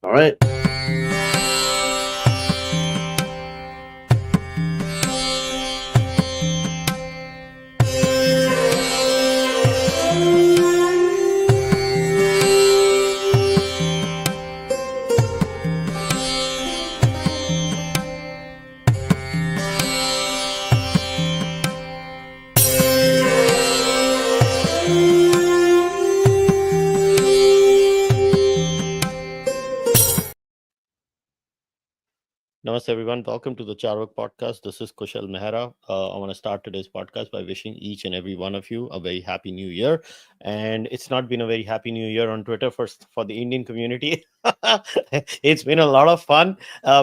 All right. Namaste, everyone. Welcome to the Cārvāka podcast. This is Kushalmehra. I want to start today's podcast by wishing each and every one of you a very happy new year. And it's not been a very happy new year on Twitter for the Indian community. It's been a lot of fun.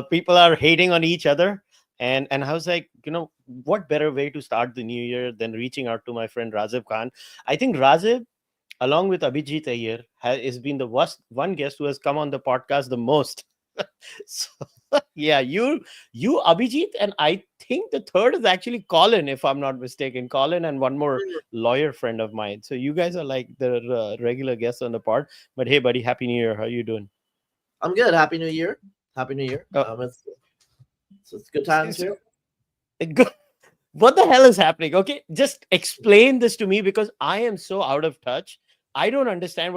People are hating on each other. And I was like, what better way to start the new year than reaching out to my friend Razib Khan? I think Razib, along with Abhijit Ayer, has been the one guest who has come on the podcast the most. So, yeah, you Abhijit, and I think the third is actually Colin, if I'm not mistaken. Colin and one more lawyer friend of mine. So you guys are like the regular guests on the pod. But hey, buddy, happy New Year. How you doing? I'm good. Happy New Year. Happy New Year. It's good times here. Good. What the hell is happening? Okay, just explain this to me because I am so out of touch. I don't understand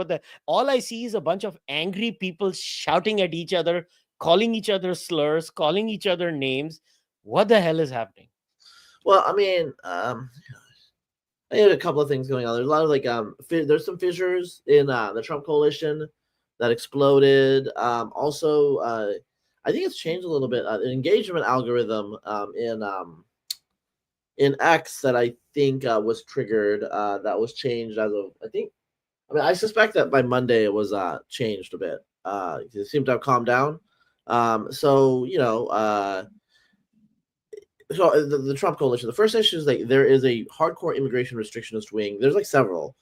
all I see is a bunch of angry people shouting at each other, calling each other slurs, calling each other names. What the hell is happening? Well, I mean, I had a couple of things going on. There's a lot of there's some fissures in the Trump coalition that exploded. Also, I think it's changed a little bit. The engagement algorithm in X that I think was triggered. That was changed as of I suspect that by Monday it was changed a bit. It seemed to have calmed down. So the Trump coalition. The first issue is like there is a hardcore immigration restrictionist wing. There's like several.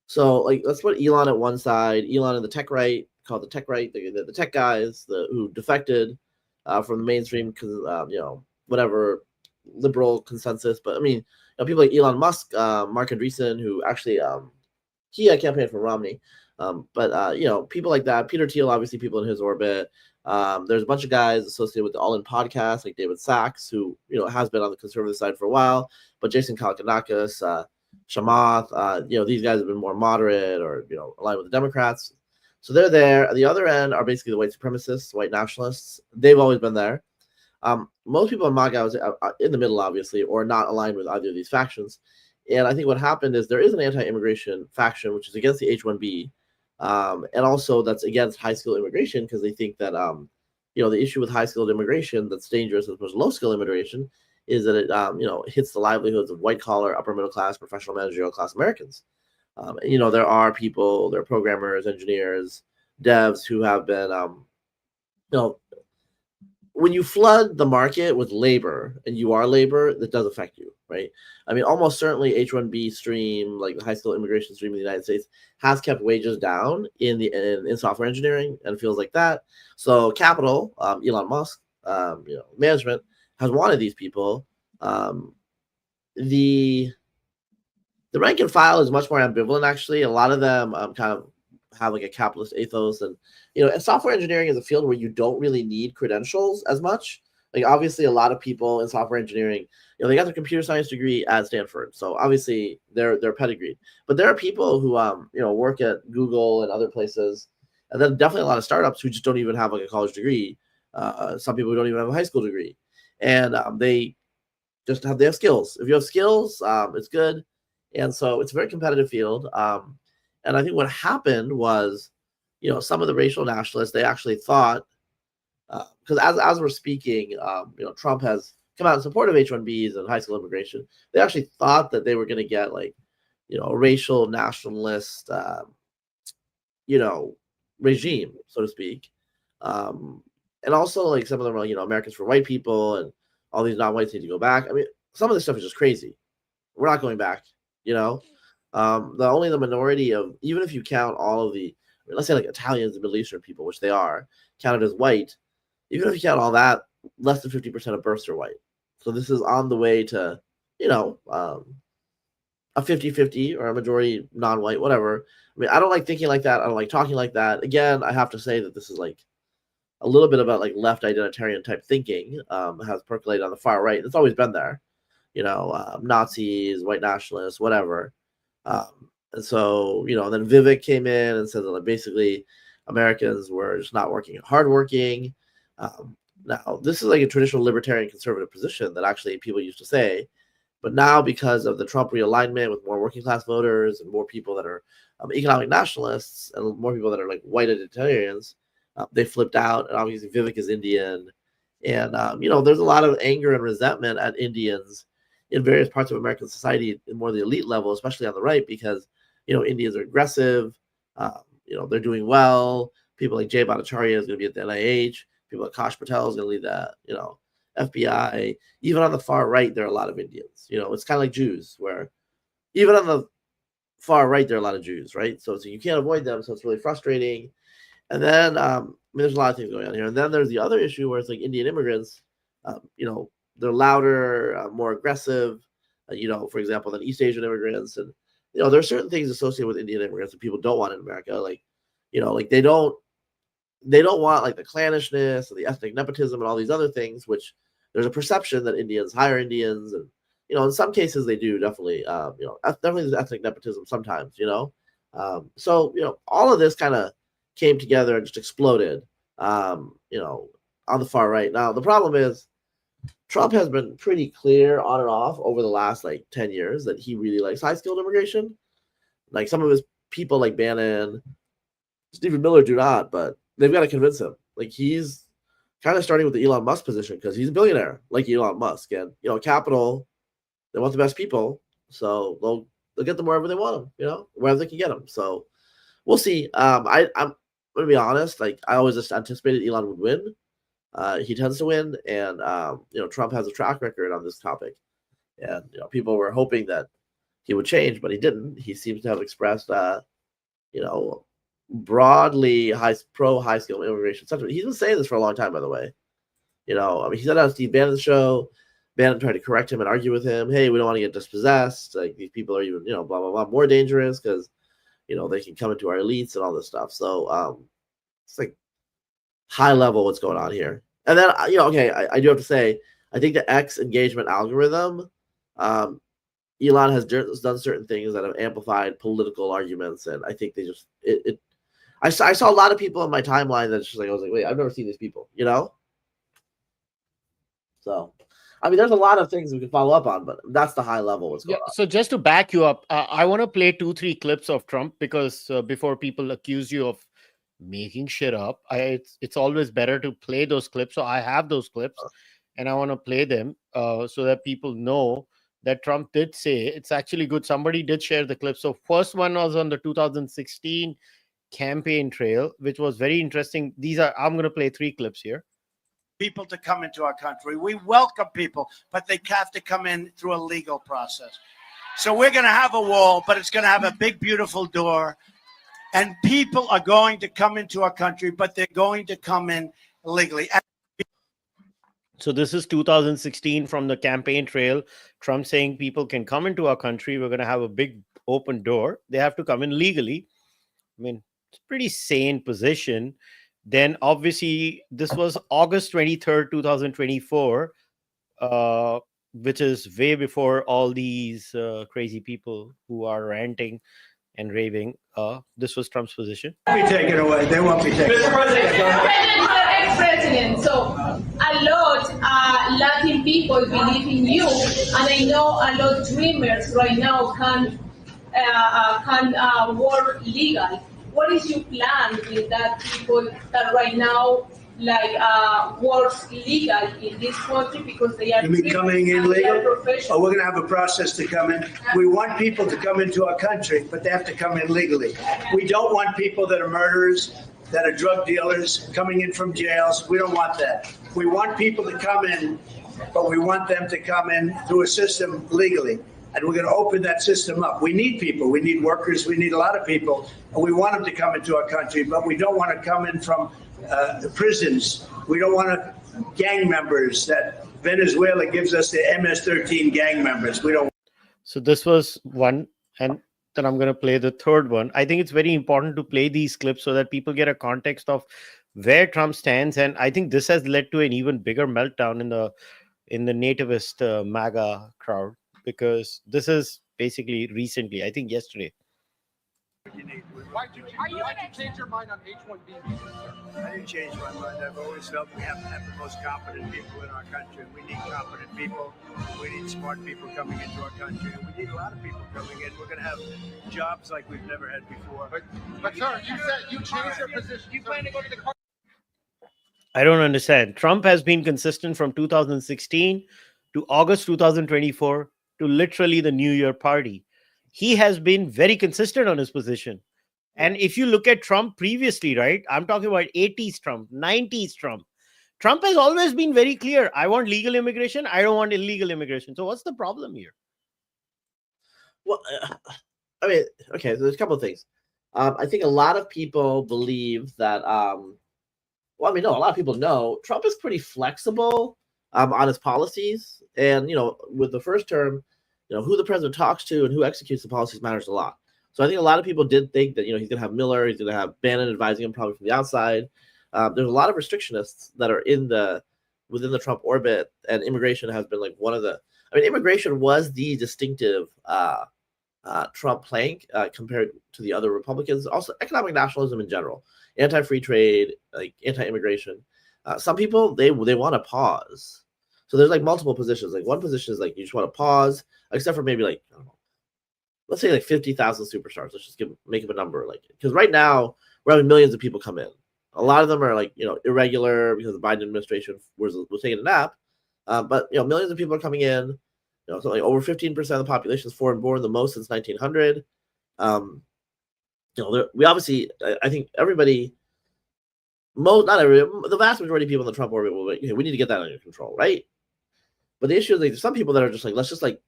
So like let's put Elon at one side. Elon and the tech right, called the tech right, the tech guys who defected from the mainstream because whatever liberal consensus. But I mean, people like Elon Musk, Mark Andreessen, who actually he campaigned for Romney. But people like that, Peter Thiel, obviously people in his orbit. There's a bunch of guys associated with the All In podcast, like David Sachs, who has been on the conservative side for a while. But Jason Kalakanakis, Chamath, these guys have been more moderate or aligned with the Democrats. So they're there. At the other end are basically the white supremacists, white nationalists. They've always been there. Most people in MAGA are in the middle, obviously, or not aligned with either of these factions. And I think what happened is there is an anti-immigration faction, which is against the H-1B, and also that's against high-skilled immigration because they think that, the issue with high-skilled immigration that's dangerous as opposed to low-skilled immigration is that it, hits the livelihoods of white-collar, upper-middle-class, professional managerial-class Americans. There are people, there are programmers, engineers, devs who have been, when you flood the market with labor and you are labor, that does affect you, right? I mean, almost certainly H-1B stream, like the high school immigration stream in the United States, has kept wages down in software engineering, and it feels like that. So capital, Elon Musk, management has wanted these people. The rank and file is much more ambivalent, actually. A lot of them kind of have like a capitalist ethos, and software engineering is a field where you don't really need credentials as much. Like obviously a lot of people in software engineering, they got their computer science degree at Stanford, so obviously they're pedigreed. But there are people who work at Google and other places, and then definitely a lot of startups who just don't even have like a college degree. Some people who don't even have a high school degree, and they have skills. If you have skills, it's good, and so it's a very competitive field. And I think what happened was, some of the racial nationalists, they actually thought, because as we're speaking, Trump has come out in support of H-1Bs and high school immigration. They actually thought that they were going to get like, a racial nationalist, regime, so to speak. And also like some of them are, Americans for white people and all these non-whites need to go back. I mean, some of this stuff is just crazy. We're not going back, the minority of, even if you count all of the, let's say like Italians and Middle Eastern people, which they are counted as white, even if you count all that, less than 50% of births are white. So this is on the way to, a 50-50 or a majority non-white, whatever. I mean, I don't like thinking like that. I don't like talking like that. Again, I have to say that this is like, a little bit about like left identitarian type thinking has percolated on the far right. It's always been there, Nazis, white nationalists, whatever. And so, and then Vivek came in and said that like, basically Americans were just not hardworking. Now, this is like a traditional libertarian conservative position that actually people used to say. But now, because of the Trump realignment with more working class voters and more people that are economic nationalists and more people that are like white identitarians, they flipped out. And obviously, Vivek is Indian. And, there's a lot of anger and resentment at Indians in various parts of American society, in more the elite level, especially on the right, because, Indians are aggressive. They're doing well. People like Jay Bhattacharya is going to be at the NIH. People like Kash Patel is going to lead that, FBI. Even on the far right, there are a lot of Indians. It's kind of like Jews, where even on the far right, there are a lot of Jews, right? So you can't avoid them. So it's really frustrating. And then, there's a lot of things going on here. And then there's the other issue where it's like Indian immigrants, they're louder, more aggressive, for example, than East Asian immigrants. And, there are certain things associated with Indian immigrants that people don't want in America. Like, like they don't want like the clannishness and the ethnic nepotism and all these other things, which there's a perception that Indians hire Indians. And, in some cases they do definitely, definitely there's ethnic nepotism sometimes, so, all of this kind of came together and just exploded, on the far right. Now, the problem is Trump has been pretty clear on and off over the last like 10 years that he really likes high-skilled immigration. Like some of his people like Bannon, Stephen Miller do not, but they've got to convince him. Like he's kind of starting with the Elon Musk position because he's a billionaire like Elon Musk. And, capital, they want the best people. So they'll get them wherever they want them, wherever they can get them. So we'll see. I'm going to be honest. Like I always just anticipated Elon would win. He tends to win, and Trump has a track record on this topic, and people were hoping that he would change, but he didn't. He seems to have expressed, broadly pro high skill immigration sentiment. He's been saying this for a long time, by the way. He said on Steve Bannon's show. Bannon tried to correct him and argue with him. Hey, we don't want to get dispossessed. Like these people are even blah blah blah more dangerous because they can come into our elites and all this stuff. So it's like high level what's going on here. And then, I do have to say, I think the X engagement algorithm, Elon has done certain things that have amplified political arguments. And I think they just, I saw a lot of people in my timeline that's just like, I was like, wait, I've never seen these people, So, there's a lot of things we can follow up on, but that's the high level what's going on. So just to back you up, I want to play 2-3 clips of Trump because before people accuse you of making shit up, it's always better to play those clips. So I have those clips and I want to play them so that people know that Trump did say it's actually good. Somebody did share the clip. So first one was on the 2016 campaign trail, which was very interesting. I'm going to play 3 clips here. People to come into our country. We welcome people, but they have to come in through a legal process. So we're going to have a wall, but it's going to have a big, beautiful door. And people are going to come into our country, but they're going to come in legally. So this is 2016 from the campaign trail. Trump saying people can come into our country. We're going to have a big open door. They have to come in legally. It's a pretty sane position. Then obviously this was August 23rd, 2024, which is way before all these crazy people who are ranting and raving. This was Trump's position. Be taken away. They won't be taken away. Mr. President, ex-president. So a lot Latin people believe in you, and I know a lot of dreamers right now can work legal. What is your plan with that people that right now works legal in this country because they are coming in legal? Oh, we're going to have a process to come in. We want people to come into our country, but they have to come in legally. We don't want people that are murderers, that are drug dealers coming in from jails. We don't want that. We want people to come in, but we want them to come in through a system legally. And we're going to open that system up. We need people. We need workers. We need a lot of people. And we want them to come into our country, but we don't want to come in from the prisons. We don't want gang members that Venezuela gives us, the MS-13 gang members. We don't. So this was one, and then I'm going to play the third one. I think it's very important to play these clips so that people get a context of where Trump stands, and I think this has led to an even bigger meltdown in the nativist MAGA crowd, because this is basically recently, I think yesterday. Why'd you change your mind on H-1B visas, sir? I didn't change my mind. I've always felt we have to have the most competent people in our country. We need competent people. We need smart people coming into our country. We need a lot of people coming in. We're going to have jobs like we've never had before. But sir, you said you changed your position. You plan to go to the I don't understand. Trump has been consistent from 2016 to August 2024 to literally the New Year party. He has been very consistent on his position. And if you look at Trump previously, right, I'm talking about 80s Trump, 90s Trump. Trump has always been very clear. I want legal immigration. I don't want illegal immigration. So what's the problem here? Well, I mean, okay, so there's a couple of things. I think a lot of people believe that, well, I mean, no, a lot of people know Trump is pretty flexible on his policies. And, with the first term, who the president talks to and who executes the policies matters a lot. So I think a lot of people did think that, he's going to have Miller, he's going to have Bannon advising him probably from the outside. There's a lot of restrictionists that are within the Trump orbit, and immigration has been like one of the, immigration was the distinctive Trump plank compared to the other Republicans. Also, economic nationalism in general, anti-free trade, like anti-immigration. Some people, they want to pause. So there's like multiple positions. Like one position is like you just want to pause, except for maybe like, I don't know, let's say like 50,000 superstars. Let's just make up a number, like, because right now we're having millions of people come in. A lot of them are like irregular because the Biden administration was taking a nap. But millions of people are coming in. So like over 15% of the population is foreign born, the most since 1900. We obviously, I think everybody, not everybody, the vast majority of people in the Trump orbit will be, we need to get that under control, right? But the issue is like there's some people that are just like, let's just like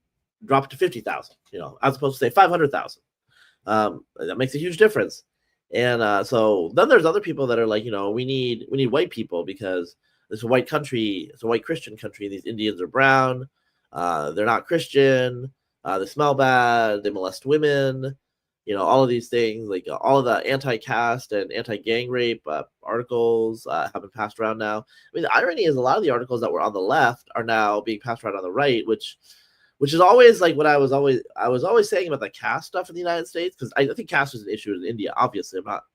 drop it to 50,000, as opposed to say 500,000. That makes a huge difference. And so then there's other people that are like, we need white people because it's a white country, it's a white Christian country. These Indians are brown, they're not Christian, they smell bad, they molest women, all of these things, like all of the anti-caste and anti-gang rape articles have been passed around now. The irony is a lot of the articles that were on the left are now being passed around on the right, which is always like what I was always saying about the caste stuff in the United States, because I think caste is an issue in India. Obviously, I'm not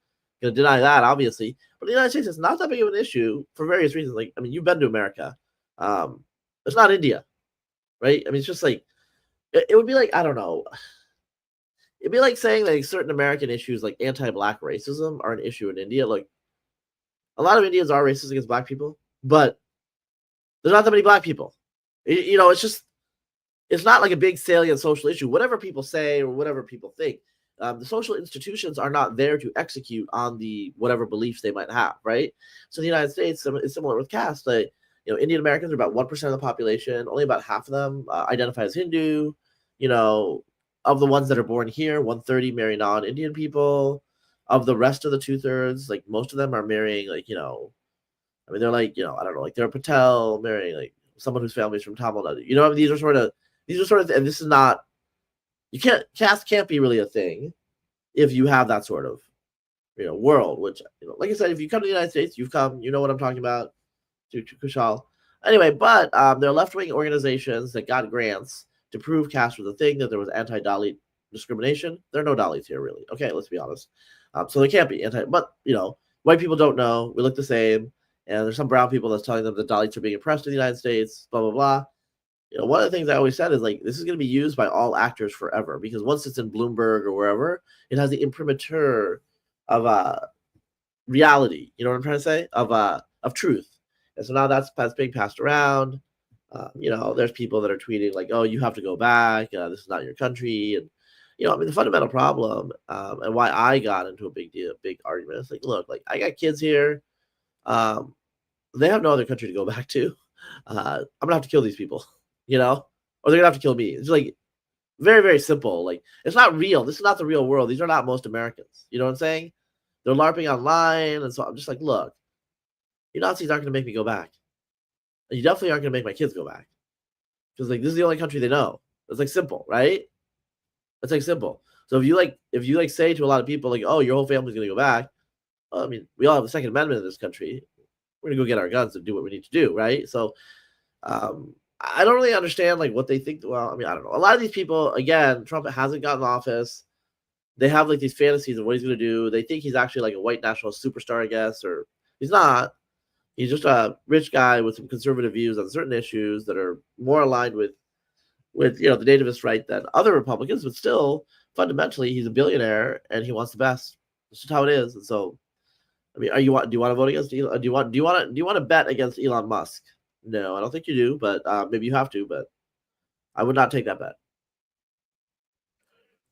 going to deny that, obviously, but in the United States, it's not that big of an issue for various reasons. Like, you've been to America. It's not India, right? It's just like, it would be like, I don't know. It'd be like saying that certain American issues like anti-black racism are an issue in India. Like, a lot of Indians are racist against black people, but there's not that many black people. It's just, it's not like a big salient social issue. Whatever people say or whatever people think, the social institutions are not there to execute on the whatever beliefs they might have, right? So in the United States, it's similar with caste. Like, Indian Americans are about 1% of the population. Only about half of them identify as Hindu. Of the ones that are born here, 130 marry non-Indian people. Of the rest of the 2/3, like most of them are marrying like, they're like, I don't know, like they're a Patel marrying like someone whose family is from Tamil Nadu. These are sort of, and this is not, caste can't be really a thing if you have that sort of, world, which, like I said, if you come to the United States, you've come, what I'm talking about, to Kushal. Anyway, but there are left-wing organizations that got grants to prove caste was a thing, that there was anti-Dalit discrimination. There are no Dalits here, really. Okay, let's be honest. So there can't be but, white people don't know. We look the same. And there's some brown people that's telling them that Dalits are being oppressed in the United States, blah, blah, blah. One of the things I always said is like, this is going to be used by all actors forever, because once it's in Bloomberg or wherever, it has the imprimatur of reality. You know what I'm trying to say? Of truth. And so now that's being passed around. There's people that are tweeting like, oh, you have to go back. This is not your country. And, the fundamental problem and why I got into a big argument is like, look, like I got kids here. They have no other country to go back to. I'm going to have to kill these people, or they're going to have to kill me. It's like very, very simple. Like, it's not real. This is not the real world. These are not most Americans. You know what I'm saying? They're LARPing online. And so I'm just like, look, you Nazis aren't going to make me go back. You definitely aren't going to make my kids go back, because like this is the only country they know. It's like simple, right? It's like simple. So if you say to a lot of people like, oh, your whole family's going to go back, well, I mean, we all have the Second Amendment in this country. We're gonna go get our guns and do what we need to do, right? So, I don't really understand like what they think. Well, I mean, I don't know. A lot of these people, again, Trump hasn't gotten office. They have like these fantasies of what he's gonna do. They think he's actually like a white nationalist superstar, I guess, or he's not. He's just a rich guy with some conservative views on certain issues that are more aligned with the nativist right than other Republicans, but still fundamentally he's a billionaire and he wants the best. That's just how it is. And so, I mean, do you want to vote against Elon? Do you want to bet against Elon Musk? No, I don't think you do, but maybe you have to. But I would not take that bet.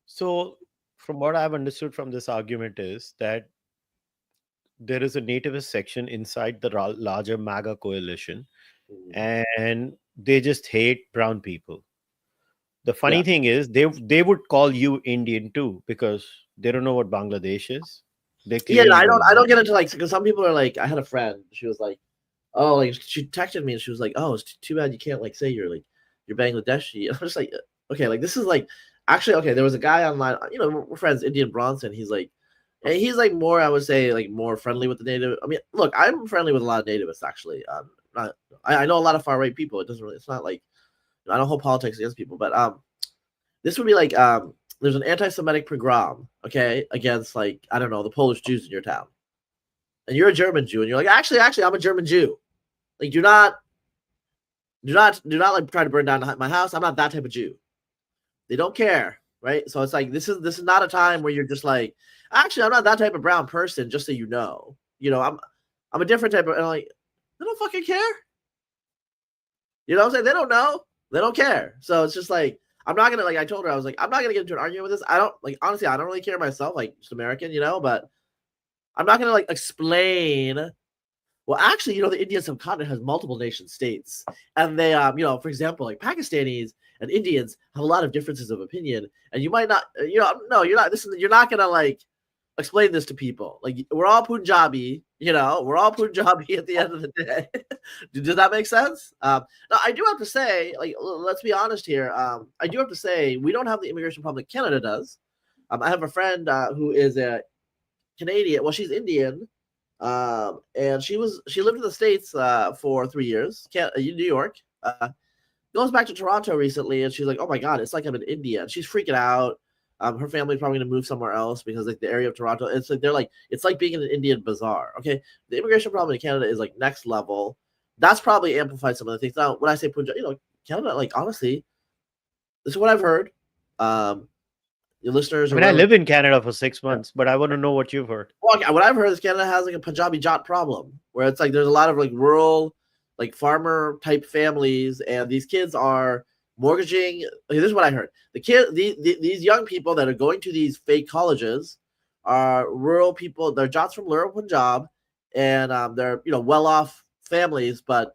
So, from what I've understood from this argument is that there is a nativist section inside the larger MAGA coalition, and they just hate brown people. The funny thing is they would call you Indian too because they don't know what Bangladesh is. I don't get into like, because some people are like, I had a friend, she was like, oh, like she texted me and she was like, oh, it's too bad you can't like say you're Bangladeshi. And I'm just like, okay, like this is like actually okay. There was a guy online, we're friends, Indian Bronson. He's like more, I would say, like more friendly with the native. I mean, look, I'm friendly with a lot of nativists actually. I know a lot of far right people. It's not like I don't hold politics against people, but this would be like there's an anti-Semitic pogrom, okay, against like I don't know the Polish Jews in your town, and you're a German Jew, and you're like actually I'm a German Jew, like do not like try to burn down my house. I'm not that type of Jew. They don't care, right? So it's like this is not a time where you're just like actually I'm not that type of brown person. Just so you know, I'm a different type of, and like they don't fucking care. You know what I'm saying? They don't know. They don't care. So it's just like, I'm not going to, like I told her, I was like, I'm not going to get into an argument with this. I don't, like, honestly, I don't really care myself, like, just American, but I'm not going to, like, explain. Well, actually, the Indian subcontinent has multiple nation states. And they, for example, like, Pakistanis and Indians have a lot of differences of opinion. And you might not, no, you're not, you're not going to, like, explain this to people. Like, we're all Punjabi, we're all Punjabi at the end of the day. Does that make sense? Now, I do have to say, like, let's be honest here. I do have to say, we don't have the immigration problem that Canada does. I have a friend who is a Canadian. Well, she's Indian, and she lived in the States for 3 years, in New York. Goes back to Toronto recently, and she's like, "Oh my God, it's like I'm in India." And she's freaking out. Her family's probably going to move somewhere else because like the area of Toronto, it's like being in an Indian bazaar. Okay, the immigration problem in Canada is like next level. That's probably amplified some of the things. Now, when I say Punjab, Canada, like honestly, this is what I've heard. Your listeners. I mean, I live in Canada for 6 months, but I want to know what you've heard. Well, what I've heard is Canada has like a Punjabi Jat problem, where it's like there's a lot of like rural, like farmer type families, and these kids are mortgaging. Okay, this is what I heard. These young people that are going to these fake colleges are rural people. They're Jats from rural Punjab, and they're well-off families, but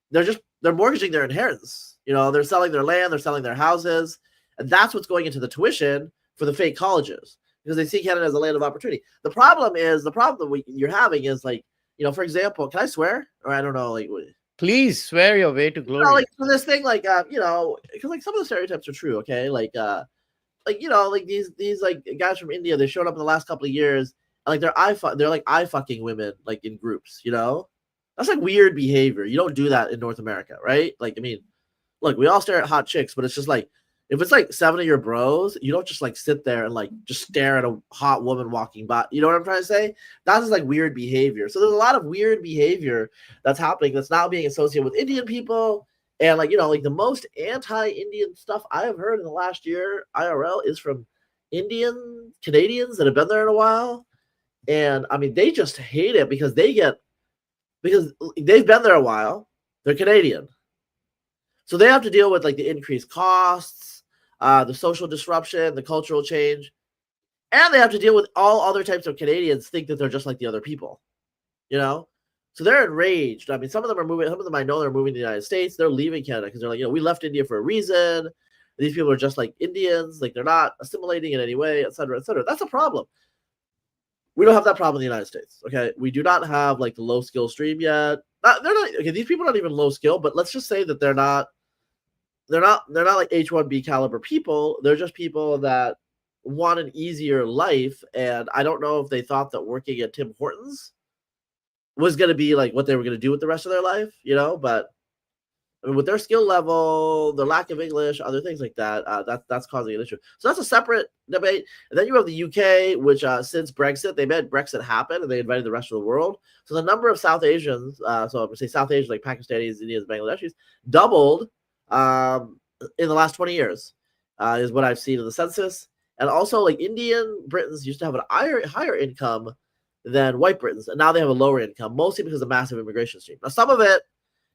they're mortgaging their inheritance. They're selling their land, they're selling their houses, and that's what's going into the tuition for the fake colleges because they see Canada as a land of opportunity. The problem that you're having is like, for example, can I swear? Or I don't know, like. Please swear your way to glory. Like for this thing, like because like some of the stereotypes are true. Okay, like these like guys from India, they showed up in the last couple of years, and like they're like eye fucking women like in groups. That's like weird behavior. You don't do that in North America, right? Like I mean, look, we all stare at hot chicks, but it's just like if it's like 7 of your bros, you don't just like sit there and like just stare at a hot woman walking by. You know what I'm trying to say? That's just like weird behavior. So there's a lot of weird behavior that's happening that's now being associated with Indian people. And like, like the most anti-Indian stuff I have heard in the last year, IRL, is from Indian Canadians that have been there in a while. And I mean, they just hate it because they've been there a while. They're Canadian. So they have to deal with like the increased costs, the social disruption, the cultural change, and they have to deal with all other types of Canadians think that they're just like the other people, So they're enraged. I mean, some of them are moving. Some of them I know they're moving to the United States. They're leaving Canada because they're like, we left India for a reason. These people are just like Indians. Like they're not assimilating in any way, et cetera, et cetera. That's a problem. We don't have that problem in the United States. Okay, we do not have like the low skill stream yet. They're not. Okay, these people are not even low skill, but let's just say that they're not like H-1B caliber people. They're just people that want an easier life, and I don't know if they thought that working at Tim Hortons was going to be like what they were going to do with the rest of their life, but I mean, with their skill level, their lack of English, other things like that, that's causing an issue. So that's a separate debate. And then you have the UK, which since Brexit, they made Brexit happen, and they invited the rest of the world. So the number of South Asians, so I'm going to say South Asians like Pakistanis, Indians, Bangladeshis, doubled in the last 20 years, is what I've seen in the census. And also, like, Indian Britons used to have an higher income than white Britons, and now they have a lower income, mostly because of massive immigration stream. Now, some of it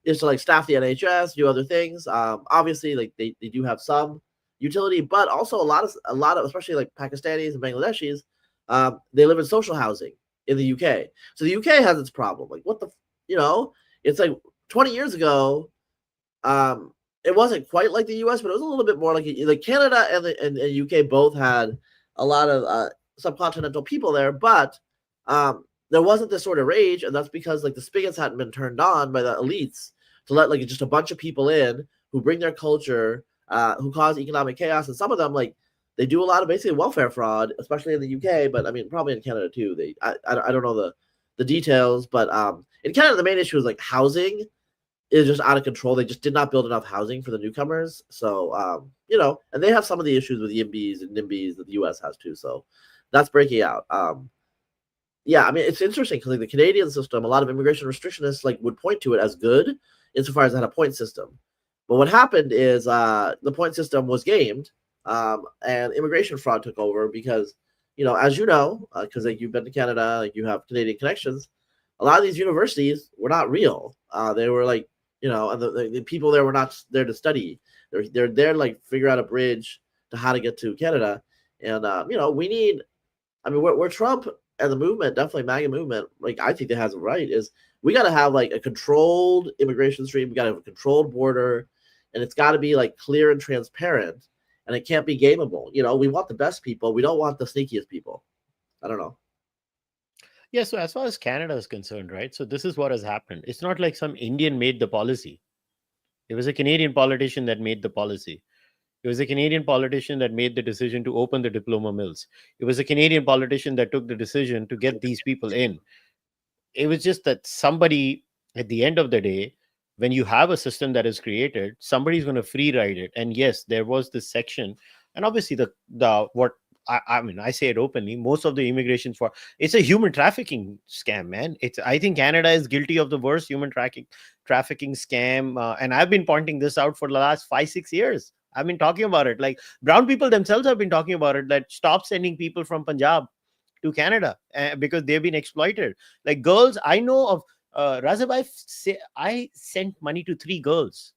is to like staff the NHS, do other things. Obviously, like they do have some utility, but also a lot of especially like Pakistanis and Bangladeshis, they live in social housing in the UK. So the UK has its problem. Like what the it's like 20 years ago, it wasn't quite like the US, but it was a little bit more like Canada and the UK both had a lot of subcontinental people there, but there wasn't this sort of rage, and that's because like the spigots hadn't been turned on by the elites to let like just a bunch of people in who bring their culture, who cause economic chaos, and some of them like they do a lot of basically welfare fraud, especially in the UK, but I mean probably in Canada too. I don't know the details, but in Canada the main issue is like housing is just out of control. They just did not build enough housing for the newcomers, so and they have some of the issues with YIMBYs and NIMBYs that the US has too. So that's breaking out. Yeah, I mean, it's interesting because like the Canadian system, a lot of immigration restrictionists like would point to it as good insofar as it had a point system. But what happened is the point system was gamed, and immigration fraud took over because, as because like you've been to Canada, like you have Canadian connections, a lot of these universities were not real. They were like, and the people there were not there to study. They're there to like figure out a bridge to how to get to Canada. And, we need, I mean, where Trump and the movement, definitely MAGA movement, like I think that has it right, is we got to have like a controlled immigration stream. We got to have a controlled border, and it's got to be like clear and transparent, and it can't be gameable. We want the best people. We don't want the sneakiest people. I don't know. Yeah, so as far as Canada is concerned, right? So this is what has happened. It's not like some Indian made the policy. It was a Canadian politician that made the policy. It was a Canadian politician that made the decision to open the diploma mills. It was a Canadian politician that took the decision to get these people in. It was just that somebody, at the end of the day, when you have a system that is created, somebody's going to free ride it. And yes, there was this section, and obviously I mean, I say it openly, most of the immigration it's a human trafficking scam, man. I think Canada is guilty of the worst human trafficking scam. And I've been pointing this out for the last 5-6 years. I've been talking about it. Like brown people themselves have been talking about it, that stop sending people from Punjab to Canada because they've been exploited. Like girls, I know of Razib, I sent money to 3 girls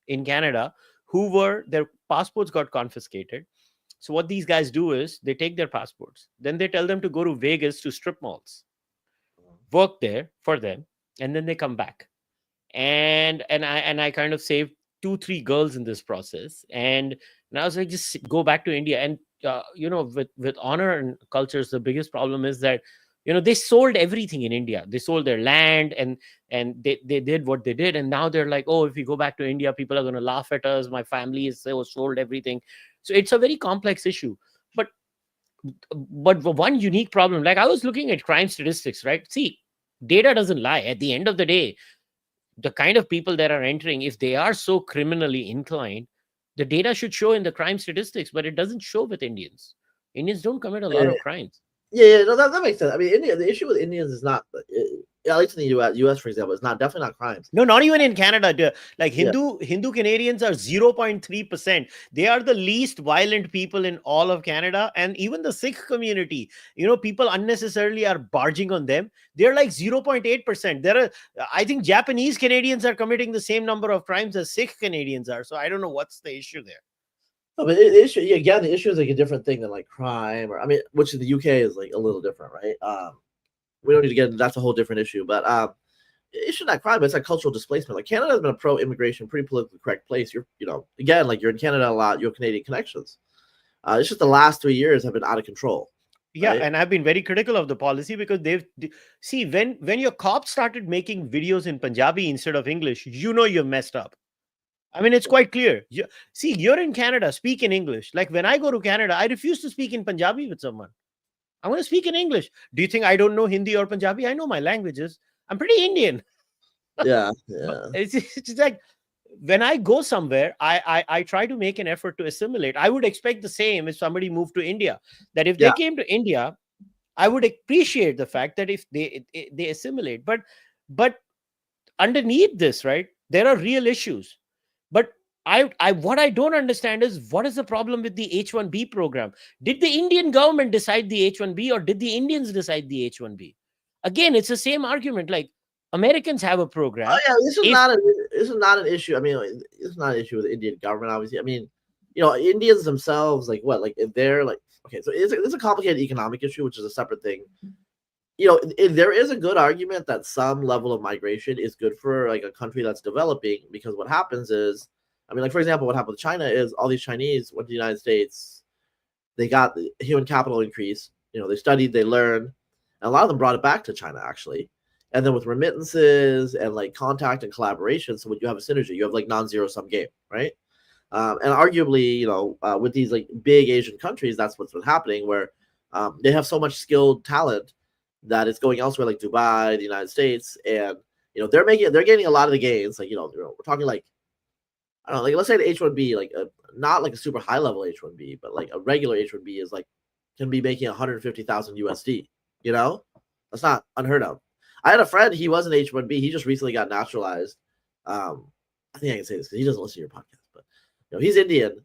in Canada their passports got confiscated. So what these guys do is they take their passports, then they tell them to go to Vegas to strip malls, work there for them, and then they come back. And I kind of saved 2-3 girls in this process, and I was like, just go back to India. And with honor and cultures, the biggest problem is that they sold everything in India. They sold their land, and they did what they did, and now they're like, oh, if we go back to India, people are going to laugh at us. My family is sold everything. So it's a very complex issue. But one unique problem, like I was looking at crime statistics, right? See, data doesn't lie. At the end of the day, the kind of people that are entering, if they are so criminally inclined, the data should show in the crime statistics, but it doesn't show with Indians. Indians don't commit a lot of crimes. Yeah, no, that makes sense. I mean, the issue with Indians is not, at least in the US, for example, it's definitely not crimes. No, not even in Canada. Like Hindu Canadians are 0.3%. They are the least violent people in all of Canada. And even the Sikh community, people unnecessarily are barging on them. They're like 0.8%. I think Japanese Canadians are committing the same number of crimes as Sikh Canadians are. So I don't know what's the issue there. No, but the issue is like a different thing than like crime, or I mean, which in the UK is like a little different, right? We don't need to get into that's a whole different issue, but it's not crime, but it's like cultural displacement. Like Canada has been a pro-immigration, pretty politically correct place. You're again, like you're in Canada a lot, you have Canadian connections. It's just the last 3 years have been out of control. Yeah, right? And I've been very critical of the policy because see when your cops started making videos in Punjabi instead of English, you're messed up. I mean, it's quite clear. See, you're in Canada, speak in English. Like when I go to Canada, I refuse to speak in Punjabi with someone. I want to speak in English. Do you think I don't know Hindi or Punjabi? I know my languages. I'm pretty Indian. Yeah. It's like when I go somewhere, I try to make an effort to assimilate. I would expect the same if somebody moved to India. That if they came to India, I would appreciate the fact that if they assimilate. But underneath this, right, there are real issues. But what I don't understand is what is the problem with the H-1B program? Did the Indian government decide the H-1B or did the Indians decide the H-1B? Again, it's the same argument. Like Americans have a program. Oh yeah, this is not an issue. I mean, it's not an issue with the Indian government, obviously. I mean, Indians themselves, like what, like if they're like, okay, so it's a complicated economic issue, which is a separate thing. There is a good argument that some level of migration is good for like a country that's developing, because what happens is, I mean, like for example, what happened with China is all these Chinese went to the United States, they got the human capital increase, they studied, they learned, and a lot of them brought it back to China actually. And then with remittances and like contact and collaboration, so when you have a synergy, you have like non-zero sum game, right? And arguably, with these like big Asian countries, that's what's been happening, where they have so much skilled talent that it's going elsewhere, like Dubai, the United States, and they're getting a lot of the gains. Like we're talking like, I don't know, like let's say the H-1B, like not like a super high level H-1B, but like a regular H-1B is like can be making 150,000 USD. That's not unheard of. I had a friend, he was an H-1B, he just recently got naturalized. I think I can say this because he doesn't listen to your podcast, but he's Indian.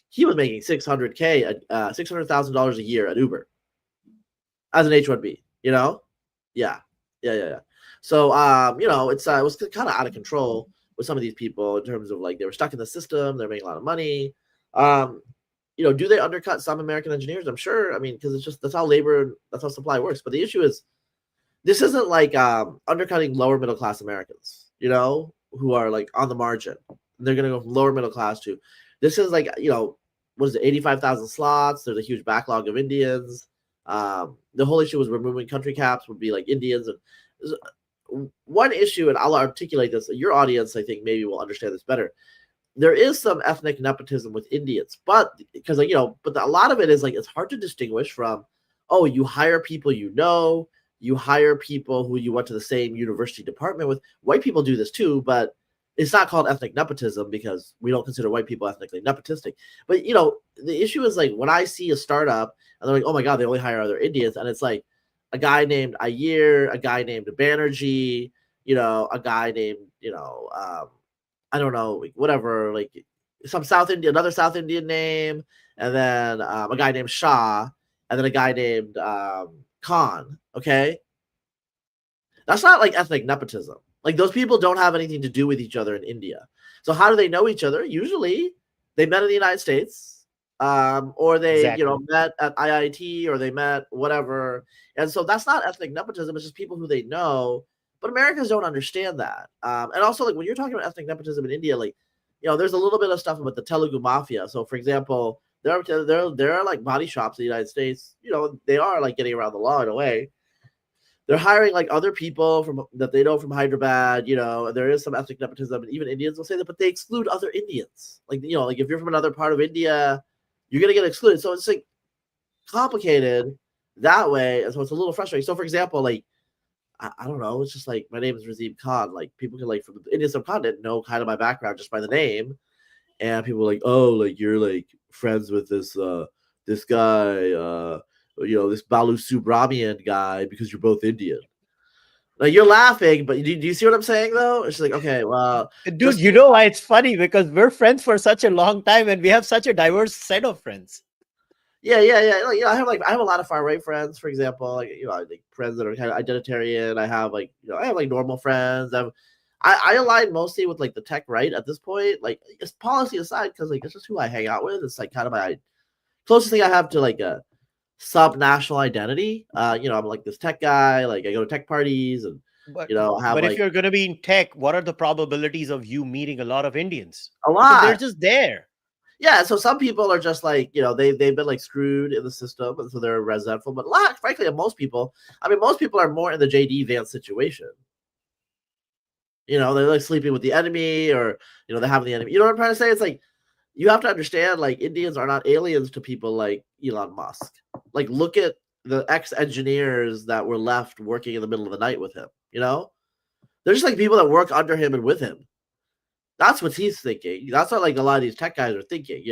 He was making $600,000 a year at Uber as an H-1B, yeah. So it was kind of out of control with some of these people in terms of like they were stuck in the system, they're making a lot of money. Do they undercut some American engineers? I'm sure. I mean, because it's just that's how supply works. But the issue is, this isn't like undercutting lower middle class Americans, who are like on the margin. They're gonna go from lower middle class to this is like what is it, 85,000 slots? There's a huge backlog of Indians. The whole issue was removing country caps would be like Indians. And one issue, and I'll articulate this, your audience I think maybe will understand this better. There is some ethnic nepotism with Indians, but because but a lot of it is like it's hard to distinguish from, oh, you hire people you hire people who you went to the same university department with. White people do this too, but it's not called ethnic nepotism because we don't consider white people ethnically nepotistic. But the issue is like when I see a startup and they're like, oh my God, they only hire other Indians, and it's like a guy named Ayer, a guy named Banerjee, a guy named I don't know, whatever, like another South Indian name, and then a guy named Shah, and then a guy named Khan. Okay, that's not like ethnic nepotism. Like those people don't have anything to do with each other in India. So how do they know each other? Usually they met in the United States, or they met at IIT, or they met whatever. And so that's not ethnic nepotism. It's just people who they know. But Americans don't understand that. And also, like when you're talking about ethnic nepotism in India, like there's a little bit of stuff about the Telugu mafia. So for example, there are like body shops in the United States. They are like getting around the law in a way. They're hiring like other people that they know from Hyderabad, there is some ethnic nepotism, and even Indians will say that, but they exclude other Indians. Like, like if you're from another part of India, you're going to get excluded. So it's like complicated that way. And so it's a little frustrating. So for example, like, I don't know, it's just like, my name is Razib Khan. Like people can like from the Indian subcontinent know kind of my background just by the name. And people are like, oh, like you're like friends with this guy, this Balu Subramanian guy because you're both Indian. Like you're laughing, but do you see what I'm saying though? It's like, okay, well, dude, you know why it's funny? Because we're friends for such a long time and we have such a diverse set of friends. Yeah. Like, I have a lot of far right friends, for example. Like like friends that are kind of identitarian. I have like I have like normal friends. I align mostly with like the tech right at this point. Like it's policy aside, because like it's just who I hang out with. It's like kind of my closest thing I have to like a sub-national identity. I'm like this tech guy. Like I go to tech parties and but have. But like, if you're gonna be in tech, what are the probabilities of you meeting a lot of Indians? A lot. Because they're just there. Yeah, so some people are just like, they've been like screwed in the system, and so they're resentful. But frankly, most people are more in the JD Vance situation. You know, they're like sleeping with the enemy, or they're having the enemy. You know what I'm trying to say? It's like you have to understand, like, Indians are not aliens to people like Elon Musk. Like, look at the ex-engineers that were left working in the middle of the night with him. They're just like people that work under him and with him. That's what he's thinking. That's what like a lot of these tech guys are thinking.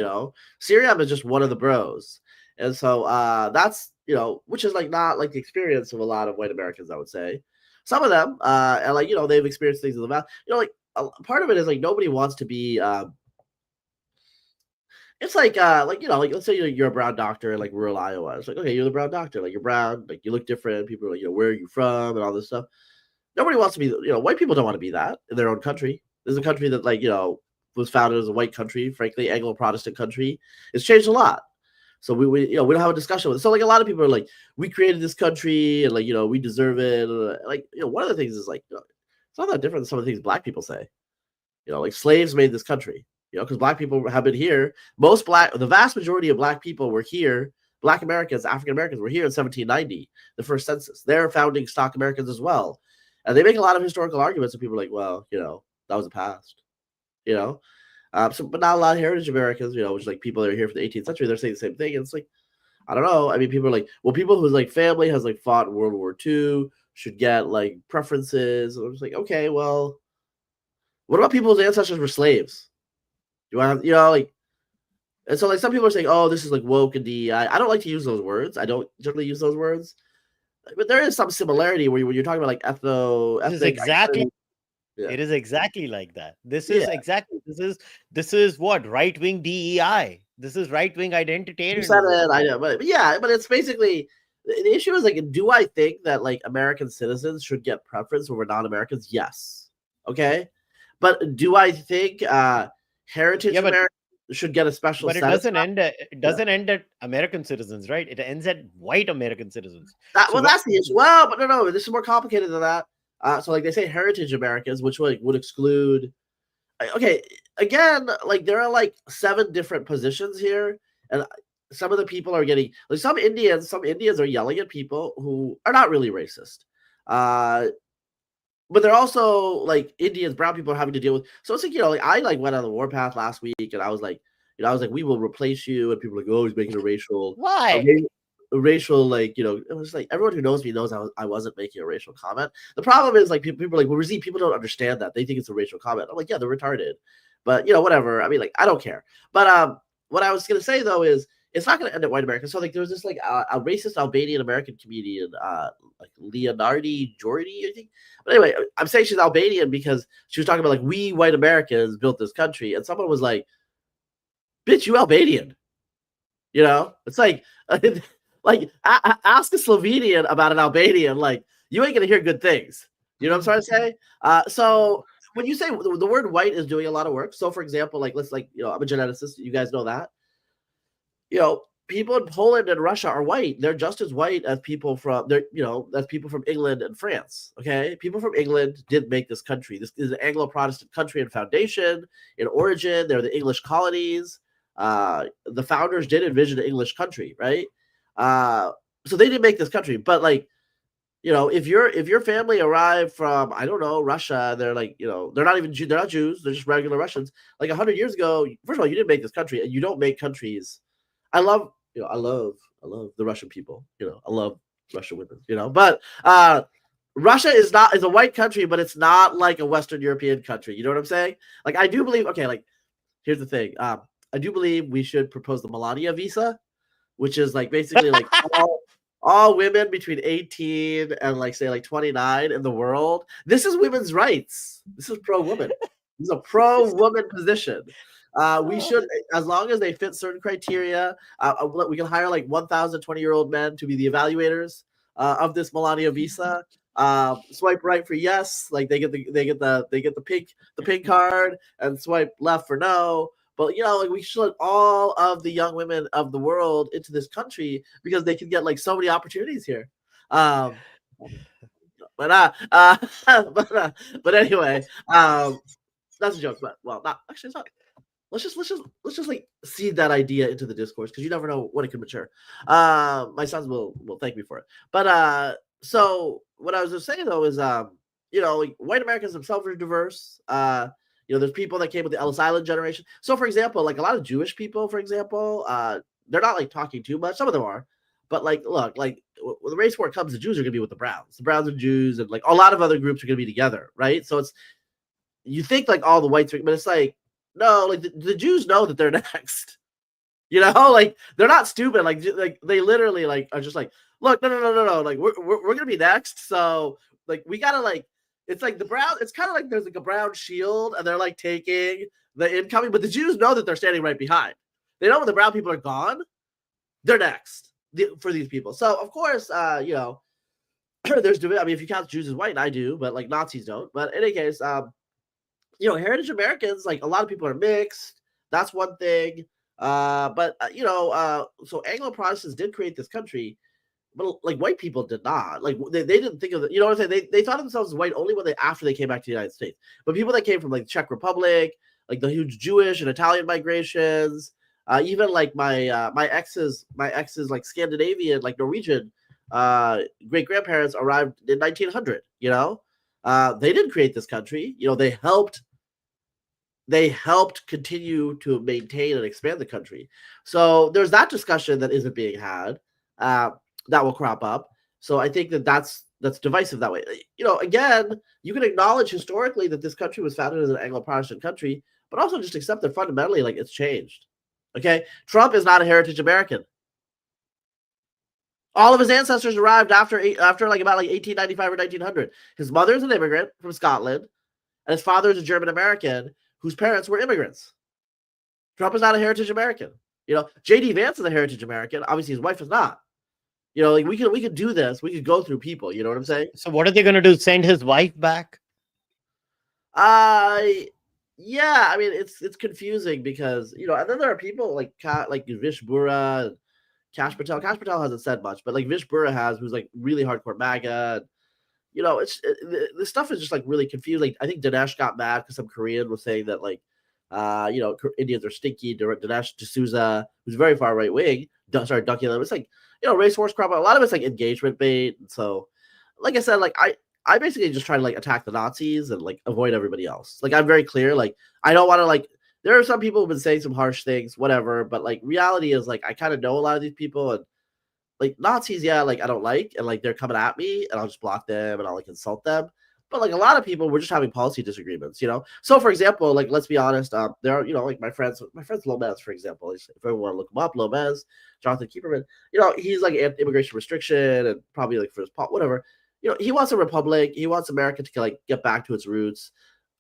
Siriam is just one of the bros, and so that's which is like not like the experience of a lot of white Americans, I would say. Some of them, and like they've experienced things in the past. Like part of it is like nobody wants to be. It's like like let's say you're a brown doctor in like rural Iowa. It's like, okay, you're the brown doctor, like you're brown, like you look different. People are like, where are you from and all this stuff. Nobody wants to be. White people don't want to be that in their own country. This is a country that like was founded as a white country, frankly, Anglo-Protestant country. It's changed a lot. So we don't have a discussion with it. So like a lot of people are like, we created this country and like we deserve it. Like one of the things is like it's not that different than some of the things black people say. Like slaves made this country. Because black people have been here. The vast majority of black people were here. Black Americans, African Americans were here in 1790, the first census. They're founding stock Americans as well. And they make a lot of historical arguments, and people are like, well, that was the past, but not a lot of heritage Americans, which like people that are here for the 18th century, they're saying the same thing. And it's like, I don't know. I mean, people are like, well, people whose like family has like fought in World War II should get like preferences. And I'm just like, okay, well, what about people's ancestors were slaves? You want to, like, and so like some people are saying, oh, this is like woke and DEI. I don't like to use those words. I don't generally use those words, but there is some similarity when you're talking about like ethnic. Exactly. Yeah. It is exactly like that. This is exactly this is what right-wing DEI. This is right-wing identitarianism. I know, but yeah, but it's basically the issue is like, do I think that like American citizens should get preference over non-Americans? Yes. Okay. But do I think heritage Americans should get a special but it doesn't end at American citizens, right? It ends at white American citizens. That's the issue. Well, but no, this is more complicated than that. So like they say heritage Americans, which would exclude. Okay, again, like there are like 7 different positions here, and some of the people are getting like some Indians are yelling at people who are not really racist, but they're also like Indians, brown people are having to deal with. So it's like like I like went on the warpath last week, and I was like, we will replace you, and people are like, oh, he's making a racial racial like it was like everyone who knows me knows I wasn't making a racial comment. The problem is like people are like, well, Razib, people don't understand that, they think it's a racial comment. I'm like, yeah, they're retarded, but whatever. I mean, like, I don't care. But what I was gonna say though is it's not gonna end at white America. So like there's this like a racist Albanian American comedian, like Leonardi Jordi, I think. But anyway, I'm saying she's Albanian because she was talking about like, we white Americans built this country, and someone was like, bitch, you Albanian. It's like like ask a Slovenian about an Albanian, like you ain't gonna hear good things. You know what I'm trying to say? So when you say the word white is doing a lot of work. So for example, like let's like I'm a geneticist. You guys know that. People in Poland and Russia are white. They're just as white as people from as people from England and France. Okay, people from England did make this country. This is an Anglo-Protestant country in foundation, in origin. They're the English colonies. The founders did envision an English country, right? So they didn't make this country, but like, if your family arrived from, I don't know, Russia, they're like, they're not even they're not Jews, they're just regular Russians. Like 100 years ago, first of all, you didn't make this country, and you don't make countries. I love the Russian people, I love Russian women, but Russia is a white country, but it's not like a Western European country. You know what I'm saying? Like I do believe, okay, like here's the thing. I do believe we should propose the Melania visa, which is like basically like all women between 18 and like say like 29 in the world. This is women's rights. This is pro-woman. This is a pro-woman position. We should, as long as they fit certain criteria, we can hire like 1,000 20-year-old men to be the evaluators of this Melania visa. Swipe right for yes, like they get the pink card, and swipe left for no. But like we should let all of the young women of the world into this country because they can get like so many opportunities here. But anyway, that's a joke. But well, not actually, it's not. Let's just like seed that idea into the discourse because you never know when it can mature. My sons will thank me for it. But so what I was just saying though is like white Americans themselves are diverse. There's people that came with the Ellis Island generation. So, for example, like a lot of Jewish people, for example, they're not like talking too much. Some of them are, but like, look, like when the race war comes, the Jews are going to be with the Browns. The Browns are Jews, and like a lot of other groups are going to be together, right? So you think like all the whites, but it's like no, like the Jews know that they're next. Like they're not stupid. Like they literally like are just like, look, no. Like we're gonna be next. So like we gotta like. It's like the Brown. It's kind of like there's like a brown shield, and they're like taking the incoming. But the Jews know that they're standing right behind. They know when the brown people are gone, they're next for these people. So of course, there's. I mean, if you count Jews as white, and I do, but like Nazis don't. But in any case, heritage Americans, like a lot of people are mixed. That's one thing. So Anglo Protestants did create this country. But like white people did not. Like they didn't think of it. You know what I'm saying? They thought of themselves as white only after they came back to the United States. But people that came from like the Czech Republic, like the huge Jewish and Italian migrations, even like my ex's like Scandinavian, like Norwegian great grandparents arrived in 1900. They didn't create this country. They helped continue to maintain and expand the country. So there's that discussion that isn't being had. That will crop up. So I think that's divisive that way. Again, you can acknowledge historically that this country was founded as an Anglo-Protestant country, but also just accept that fundamentally, like it's changed. Okay, Trump is not a heritage American. All of his ancestors arrived after like about like 1895 or 1900. His mother is an immigrant from Scotland, and his father is a German American whose parents were immigrants. Trump is not a heritage American. J.D. Vance is a heritage American. Obviously, his wife is not. Like we could do this. We could go through people. You know what I'm saying? So what are they going to do? Send his wife back? Yeah. I mean, it's confusing because and then there are people like Vish Bura and Kash Patel. Kash Patel hasn't said much, but like Vish Bura has, who's like really hardcore MAGA. And, this stuff is just like really confusing. Like I think Dinesh got mad because some Korean was saying that like, Indians are stinky. Dinesh D'Souza, who's very far right wing, started dunking them. It's like. Race horse crop. A lot of it's like engagement bait. And so, like I said, like I basically just try to like attack the Nazis and like avoid everybody else. Like I'm very clear. Like I don't want to like. There are some people who've been saying some harsh things, whatever. But like reality is like I kind of know a lot of these people and like Nazis. Yeah, like I don't like and like they're coming at me and I'll just block them and I'll like insult them. But like a lot of people, we're just having policy disagreements, So for example, like let's be honest, there are like my friends Lomez, for example. If everyone want to look him up, Lomez, Jonathan Kieferman, he's like anti-immigration restriction and probably like for his pot, whatever. He wants a republic. He wants America to like get back to its roots.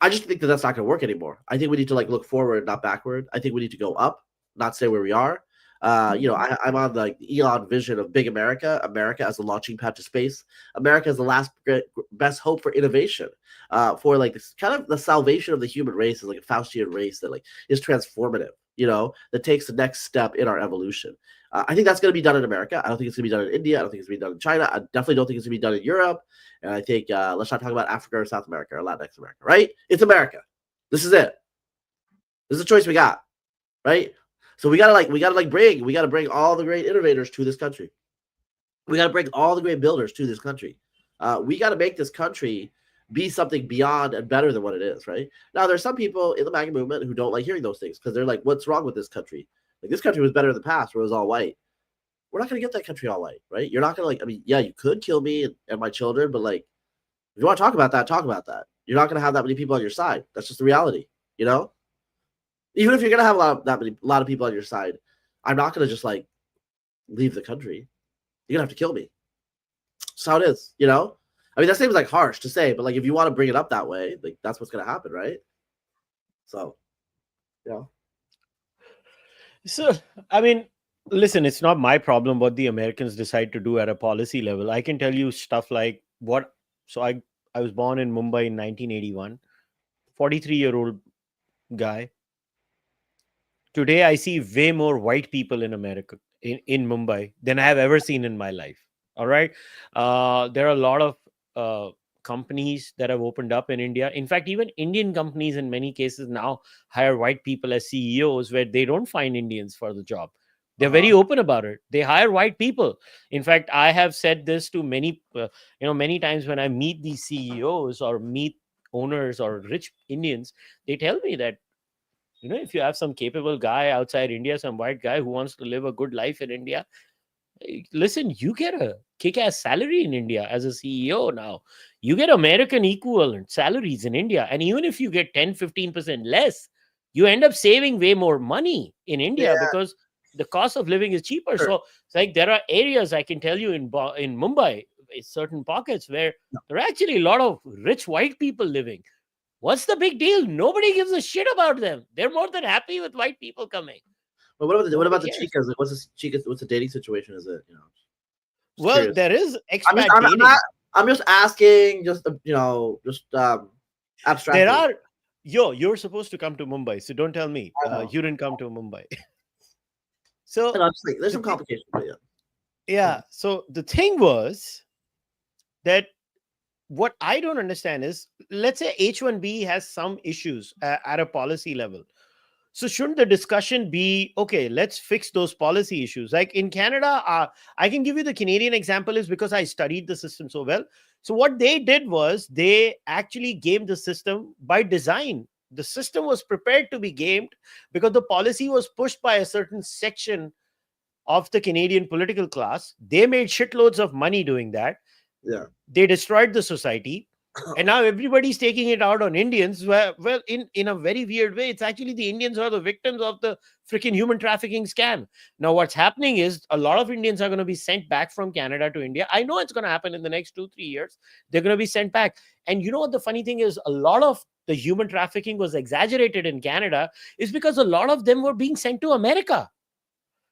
I just think that that's not going to work anymore. I think we need to like look forward, not backward. I think we need to go up, not stay where we are. I'm on the Elon vision of big America as the launching pad to space. America is the best hope for innovation, for like this kind of the salvation of the human race is like a Faustian race that like is transformative, that takes the next step in our evolution. I think that's going to be done in America. I don't think it's going to be done in India. I don't think it's going to be done in China. I definitely don't think it's going to be done in Europe. And I think let's not talk about Africa or South America or Latinx America, right? It's America. This is it. This is the choice we got, right? So we gotta bring all the great innovators to this country. We gotta bring all the great builders to this country. We gotta make this country be something beyond and better than what it is, right? Now there's some people in the MAGA movement who don't like hearing those things because they're like, what's wrong with this country? Like this country was better in the past where it was all white. We're not gonna get that country all white, right? You're not gonna you could kill me and my children, but like if you want to talk about that, talk about that. You're not gonna have that many people on your side. That's just the reality, Even if you're gonna have a lot of people on your side, I'm not gonna just like leave the country. You're gonna have to kill me. That's how it is, I mean, that seems like harsh to say, but like if you want to bring it up that way, like that's what's gonna happen, right? So, So I mean, listen, it's not my problem what the Americans decide to do at a policy level. I can tell you stuff like what. So I was born in Mumbai in 1981, 43-year-old guy. Today, I see way more white people in America, in Mumbai, than I have ever seen in my life. All right. There are a lot of companies that have opened up in India. In fact, even Indian companies in many cases now hire white people as CEOs where they don't find Indians for the job. They're very open about it. They hire white people. In fact, I have said this to many, many times when I meet these CEOs or meet owners or rich Indians, they tell me that, if you have some capable guy outside India, some white guy who wants to live a good life in India, listen, you get a kick-ass salary in India as a CEO now. You get American equivalent salaries in India. And even if you get 10, 15% less, you end up saving way more money in India because the cost of living is cheaper. Sure. So it's like there are areas I can tell you in Mumbai, certain pockets where there are actually a lot of rich white people living. What's the big deal? Nobody gives a shit about them. They're more than happy with white people coming. But what about the chicas? Like, what's the dating situation? Is it, Well, curious. there is expat dating. I'm just asking, abstractly. You're supposed to come to Mumbai, so don't tell me you didn't come to Mumbai. So there's some complications, but yeah. So the thing was that what I don't understand is, let's say H1B has some issues at a policy level. So shouldn't the discussion be, okay, let's fix those policy issues? Like in Canada, I can give you the Canadian example is because I studied the system so well. So what they did was they actually gamed the system by design. The system was prepared to be gamed because the policy was pushed by a certain section of the Canadian political class. They made shitloads of money doing that. Yeah. They destroyed the society. And now everybody's taking it out on Indians. Well, in a very weird way, it's actually the Indians who are the victims of the freaking human trafficking scam. Now, what's happening is a lot of Indians are going to be sent back from Canada to India. I know it's going to happen in the next 2-3 years. They're going to be sent back. And you know what the funny thing is? A lot of the human trafficking was exaggerated in Canada is because a lot of them were being sent to America.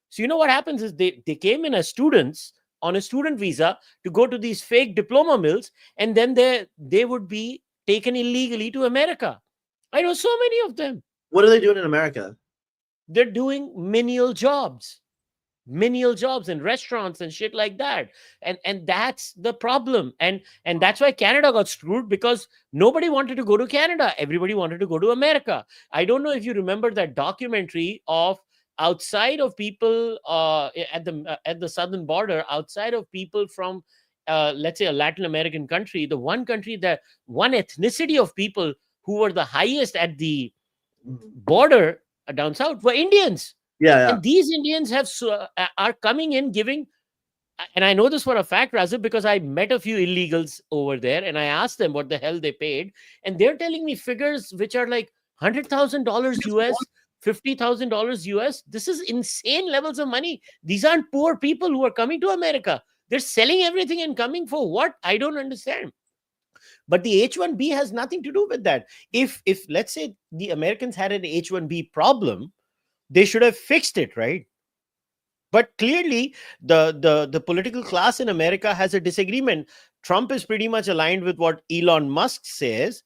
So you know what happens is they came in as students on a student visa to go to these fake diploma mills, and then they would be taken illegally to America. I know so many of them. What are they doing in America? They're doing menial jobs in restaurants and shit like that. And that's the problem. And that's why Canada got screwed, because nobody wanted to go to Canada. Everybody wanted to go to America. I don't know if you remember that documentary of outside of people at the southern border, outside of people from let's say a Latin American country, the one country, that one ethnicity of people who were the highest at the border down south were Indians. Yeah. And these Indians are coming in giving, and I know this for a fact, Razib, because I met a few illegals over there and I asked them what the hell they paid, and they're telling me figures which are like $100,000 US, $50,000 US. This is insane levels of money. These aren't poor people who are coming to America. They're selling everything and coming for what? I don't understand. But the H1B has nothing to do with that. If let's say the Americans had an H1B problem, they should have fixed it, right? But clearly, the political class in America has a disagreement. Trump is pretty much aligned with what Elon Musk says.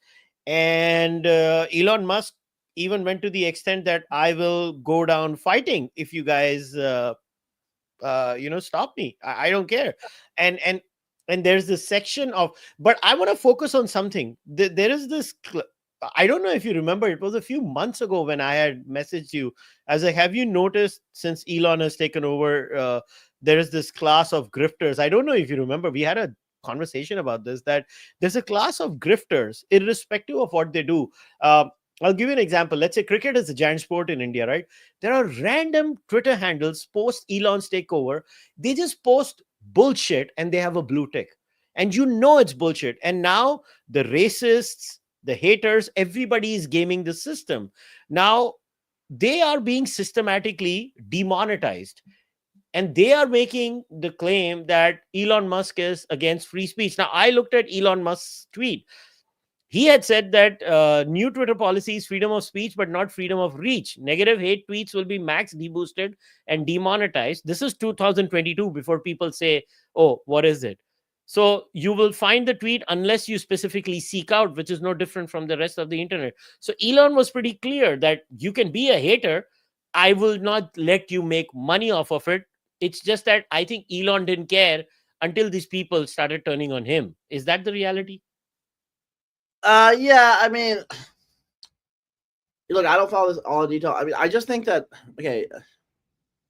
And Elon Musk even went to the extent that I will go down fighting if you guys, stop me. I don't care. And there's this section of, but I want to focus on something. There is this, I don't know if you remember, it was a few months ago when I had messaged you. I was like, have you noticed since Elon has taken over, there is this class of grifters. I don't know if you remember, we had a conversation about this, that there's a class of grifters irrespective of what they do. I'll give you an example. Let's say cricket is a giant sport in India, right? There are random Twitter handles post Elon's takeover. They just post bullshit and they have a blue tick. And you know it's bullshit. And now the racists, the haters, everybody is gaming the system. Now they are being systematically demonetized. And they are making the claim that Elon Musk is against free speech. Now, I looked at Elon Musk's tweet. He had said that new Twitter policy is freedom of speech, but not freedom of reach. Negative hate tweets will be max deboosted and demonetized. This is 2022, before people say, oh, what is it? So you will find the tweet unless you specifically seek out, which is no different from the rest of the internet. So Elon was pretty clear that you can be a hater. I will not let you make money off of it. It's just that I think Elon didn't care until these people started turning on him. Is that the reality? Yeah, I mean, look, I don't follow this all in detail. I mean, I just think that, okay,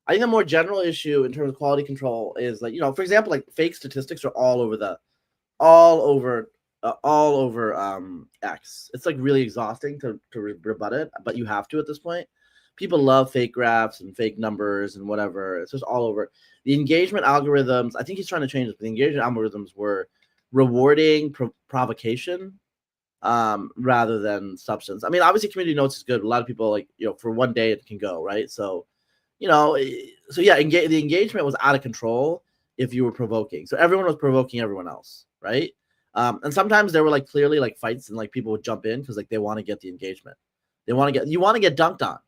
I think the more general issue in terms of quality control is like, for example, like fake statistics are all over X. It's like really exhausting to rebut it, but you have to at this point. People love fake graphs and fake numbers and whatever. It's just all over. The engagement algorithms, I think he's trying to change it. The engagement algorithms were rewarding provocation rather than substance. I mean, obviously community notes is good. A lot of people like, for one day it can go, right? So, so yeah, the engagement was out of control if you were provoking. So everyone was provoking everyone else, right? And sometimes there were like clearly like fights and like people would jump in because like they want to get the engagement. You want to get dunked on.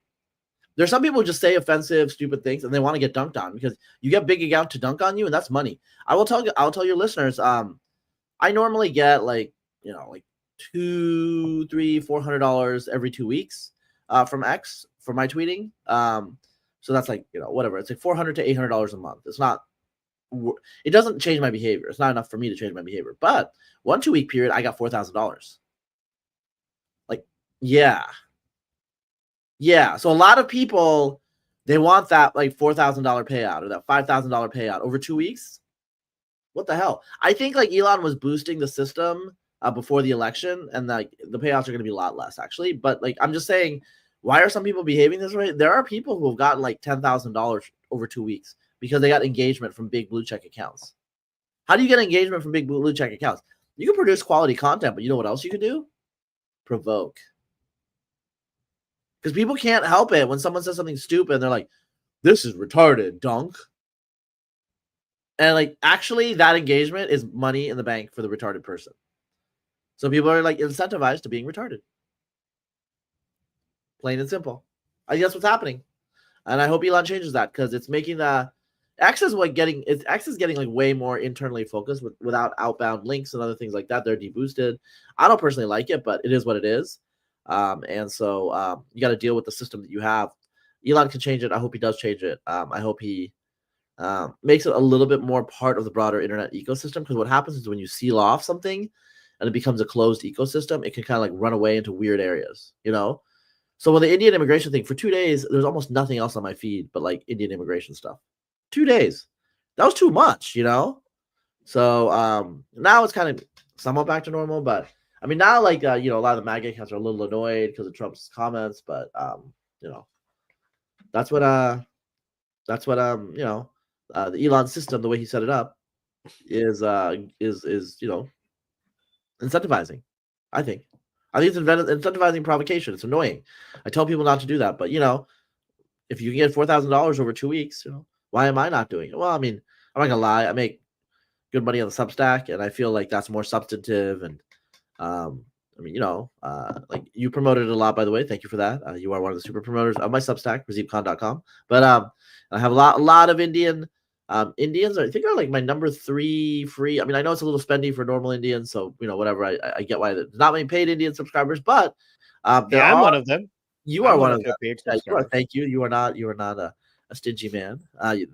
There's some people who just say offensive, stupid things and they want to get dunked on because you get big account to dunk on you and that's money. I'll tell your listeners, I normally get like, like $200, $300, $400 every 2 weeks from X for my tweeting. So that's like, whatever. It's like $400 to $800 a month. It doesn't change my behavior. It's not enough for me to change my behavior. But 1 2 week period, I got $4,000. Like, yeah. So a lot of people, they want that like $4,000 payout or that $5,000 payout over 2 weeks. What the hell? I think like Elon was boosting the system before the election, and like the payouts are going to be a lot less actually. But like I'm just saying, why are some people behaving this way? There are people who have gotten like $10,000 over 2 weeks because they got engagement from big blue check accounts. How do you get engagement from big blue check accounts? You can produce quality content, but you know what else you can do? Provoke. Because people can't help it when someone says something stupid and they're like, this is retarded, dunk. And like, actually, that engagement is money in the bank for the retarded person. So people are like incentivized to being retarded. Plain and simple. I think that's what's happening. And I hope Elon changes that because it's making the X is getting like way more internally focused without outbound links and other things like that. They're deboosted. I don't personally like it, but it is what it is. And so you got to deal with the system that you have. Elon can change it. I hope he does change it. I hope he makes it a little bit more part of the broader internet ecosystem, because what happens is when you seal off something and it becomes a closed ecosystem, it can kind of like run away into weird areas, So with the Indian immigration thing, for 2 days, there's almost nothing else on my feed but like Indian immigration stuff. 2 days. That was too much, So now it's kind of somewhat back to normal, but I mean, now, like, a lot of the MAGA accounts are a little annoyed because of Trump's comments, but, that's what, the Elon system, the way he set it up is incentivizing, I think. I think it's incentivizing provocation. It's annoying. I tell people not to do that, but, if you can get $4,000 over 2 weeks, why am I not doing it? Well, I mean, I'm not gonna lie. I make good money on the Substack, and I feel like that's more substantive and, like you promoted it a lot, by the way. Thank you for that. You are one of the super promoters of my Substack, razibkhan.com. But I have a lot of Indians. I think are like my number 3 free. I mean, I know it's a little spendy for normal Indians, so whatever. I get why there's not many paid Indian subscribers, but I'm one of them. You are one of your paid subscribers. Thank you. You are not a stingy man.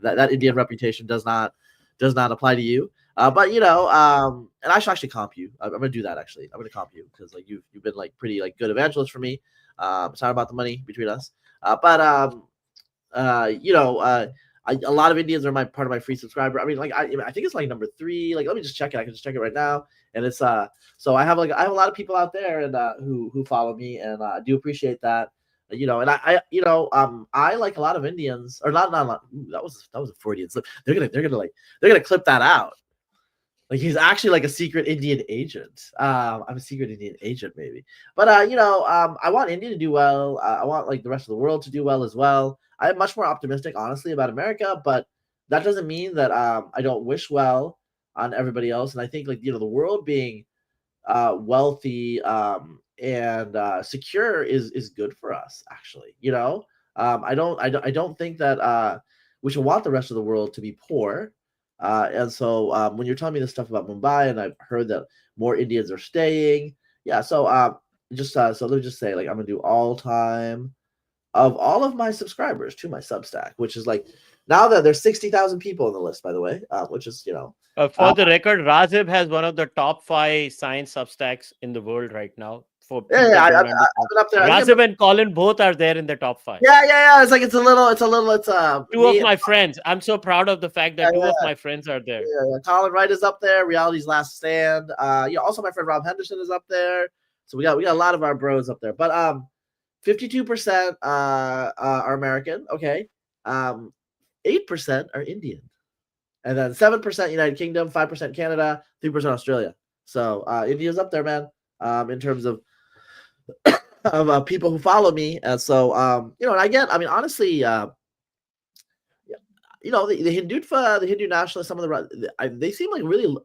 That Indian reputation does not apply to you. But and I should actually comp you. I'm gonna do that actually. I'm gonna comp you because like you've been like pretty like good evangelist for me. It's not about the money between us. A lot of Indians are part of my free subscriber. I mean, like I think it's like number 3. Like let me just check it. I can just check it right now. And it's so I have a lot of people out there and who follow me, and I do appreciate that. And I like a lot of Indians, or not a lot. Ooh, that was a Freudian slip. They're gonna clip that out. Like he's actually like a secret Indian agent. I'm a secret Indian agent, maybe. But I want India to do well. I want like the rest of the world to do well as well. I'm much more optimistic, honestly, about America, but that doesn't mean that I don't wish well on everybody else. And I think like the world being wealthy and secure is good for us, actually. I don't think that we should want the rest of the world to be poor. And so when you're telling me this stuff about Mumbai, and I've heard that more Indians are staying, yeah. So so let me just say, like, I'm gonna do all time of all of my subscribers to my Substack, which is like now that there's 60,000 people on the list, by the way, which is for the record, Razib has one of the top 5 science Substacks in the world right now. For people Yeah, who I've don't been understand. up there. Razib and Colin both are there in the top 5. Yeah. It's Two of my friends. I'm so proud of the fact that two of my friends are there. Yeah. Colin Wright is up there. Reality's Last Stand. Also my friend Rob Henderson is up there. So we got a lot of our bros up there. But 52% are American. Okay. 8% are Indian, and then 7% United Kingdom, 5% Canada, 3% Australia. So India's up there, man. In terms of people who follow me, and so and I mean, honestly, the Hindutva, the Hindu nationalists, some of they seem like really.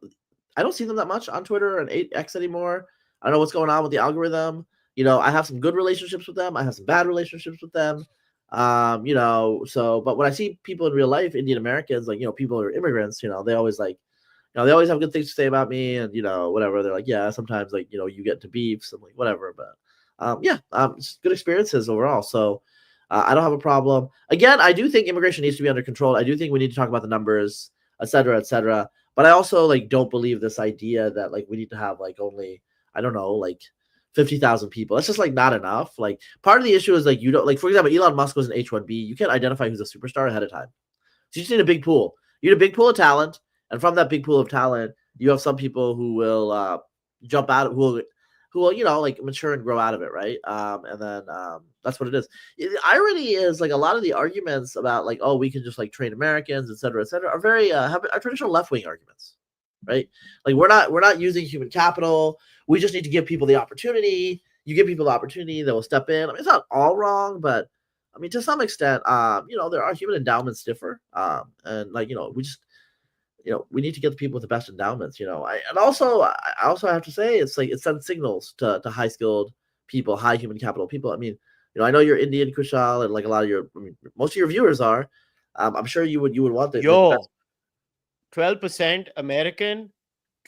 I don't see them that much on Twitter and X anymore. I don't know what's going on with the algorithm. I have some good relationships with them. I have some bad relationships with them. But when I see people in real life, Indian Americans, like, people who are immigrants, they always they always have good things to say about me, and whatever. They're like, yeah, sometimes you get into beefs and whatever, but it's good experiences overall. So I don't have a problem. Again, I do think immigration needs to be under control. I do think we need to talk about the numbers, et cetera, et cetera. But I also don't believe this idea that we need to have only, I don't know, 50,000 people. That's just not enough. Part of the issue is you don't, for example, Elon Musk was an H-1B. You can't identify who's a superstar ahead of time. So you just need a big pool. You need a big pool of talent, and from that big pool of talent, you have some people who will jump out, who will mature and grow out of it, right? And then that's what it is. The irony is a lot of the arguments about oh, we can just train Americans, et cetera, are very are traditional left-wing arguments, right? We're not using human capital. We just need to give people the opportunity. You give people the opportunity, they will step in. I mean, it's not all wrong, but I mean, to some extent, there are human endowments differ, and we just, we need to get the people with the best endowments. I also have to say it's it sends signals to high skilled people, high human capital people. I mean, I know you're Indian, Kushal, and a lot of most of your viewers are. I'm sure you would want this. 12% American,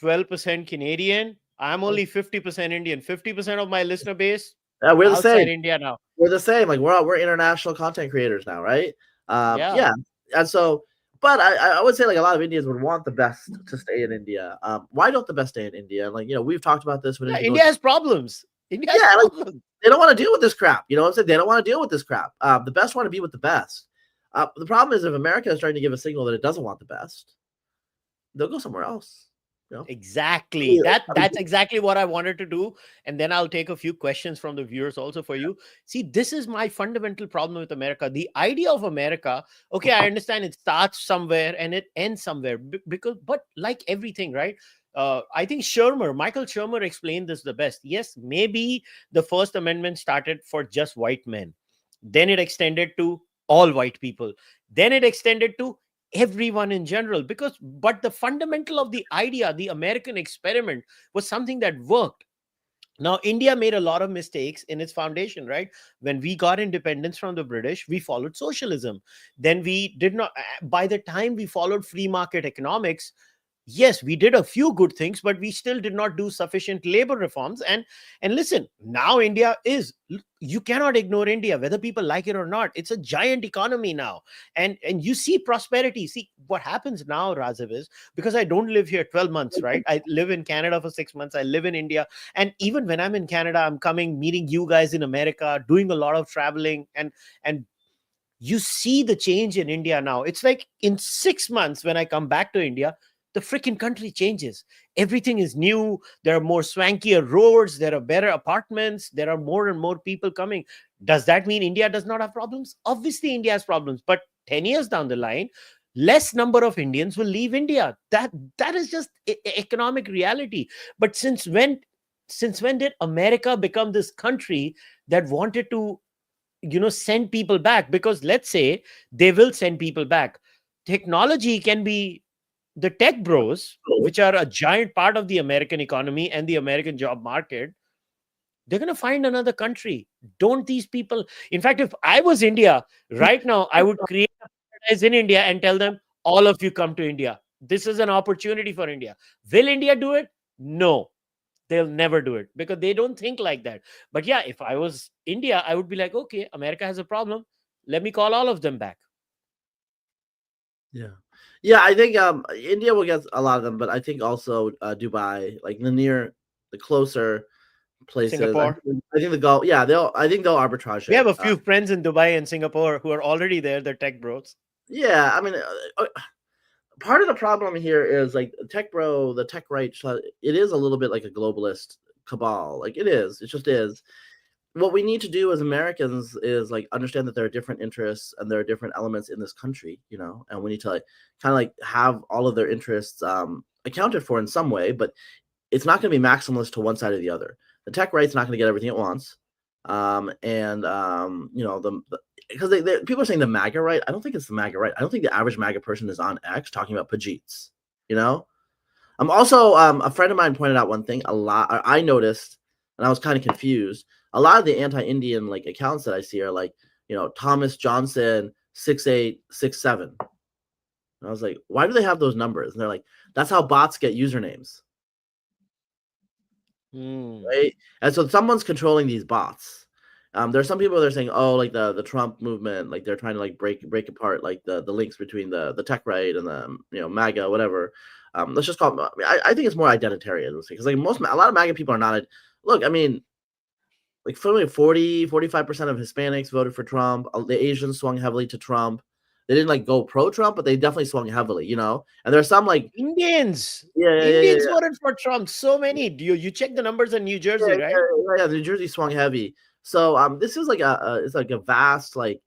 12% Canadian. I'm only 50% Indian. 50% of my listener base. Yeah, we're the same. India now. We're the same. We're international content creators now, right? Yeah. And so, but I would say a lot of Indians would want the best to stay in India. Why don't the best stay in India? We've talked about this. India has problems. India has problems. They don't want to deal with this crap. You know what I'm saying? They don't want to deal with this crap. The best want to be with the best. The problem is if America is trying to give a signal that it doesn't want the best, they'll go somewhere else. Exactly. That's exactly what I wanted to do. And then I'll take a few questions from the viewers also for you. See, this is my fundamental problem with America. The idea of America, okay, I understand it starts somewhere and it ends somewhere, but like everything, right? I think Michael Shermer explained this the best. Yes, maybe the First Amendment started for just white men. Then it extended to all white people. Then it extended to everyone in general, but the fundamental of the idea, the American experiment, was something that worked. Now, India made a lot of mistakes in its foundation, right? When we got independence from the British, we followed socialism. Then we did not, by the time we followed free market economics, yes, we did a few good things, but we still did not do sufficient labor reforms. And listen, now India you cannot ignore India, whether people like it or not. It's a giant economy now. And you see prosperity. See, what happens now, Razib, is because I don't live here 12 months, right? I live in Canada for 6 months. I live in India. And even when I'm in Canada, I'm meeting you guys in America, doing a lot of traveling. And you see the change in India now. It's in 6 months, when I come back to India, the freaking country changes. Everything is new. There are more swankier roads. There are better apartments. There are more and more people coming. Does that mean India does not have problems? Obviously, India has problems. But 10 years down the line, less number of Indians will leave India. That is just economic reality. But since when did America become this country that wanted to, send people back? Because let's say they will send people back. Technology can be the tech bros, which are a giant part of the American economy and the American job market. They're going to find another country. Don't these people? In fact, if I was India right now, I would create a paradise in India and tell them, all of you come to India. This is an opportunity for India. Will India do it? No, they'll never do it because they don't think like that. But yeah, if I was India, I would be like, okay, America has a problem. Let me call all of them back. Yeah, I think India will get a lot of them, but I think also Dubai, the closer, places. Singapore. I think the Gulf. Yeah, I think they'll arbitrage. We have a few friends in Dubai and Singapore who are already there. They're tech bros. Yeah, I mean, part of the problem here is like the tech right. It is a little bit like a globalist cabal. Like it is. It just is. What we need to do as Americans is like understand that there are different interests and there are different elements in this country, and we need to like kind of like have all of their interests accounted for in some way, but it's not going to be maximalist to one side or the other. The tech right's not going to get everything it wants, because people are saying the MAGA right. I don't think it's the MAGA right. I don't think the average MAGA person is on X talking about Pajeets. I'm also a friend of mine pointed out one thing. I noticed, and I was kind of confused. A lot of the anti-Indian like accounts that I see are like, Thomas Johnson 6867. And I was like, why do they have those numbers? And they're like, that's how bots get usernames. Right? And so someone's controlling these bots. There's some people that are saying, oh, like the Trump movement, like they're trying to like break apart like the links between the tech right and the MAGA, whatever. Let's just call it. I think it's more identitarian because like a lot of MAGA people are not. Look, I mean, like 45% of Hispanics voted for Trump. The Asians swung heavily to Trump. They didn't like go pro Trump, but they definitely swung heavily, And there's some like Indians. Indians voted for Trump. So many. You check the numbers in New Jersey, right? Yeah, New Jersey swung heavy. So this is like it's like a vast like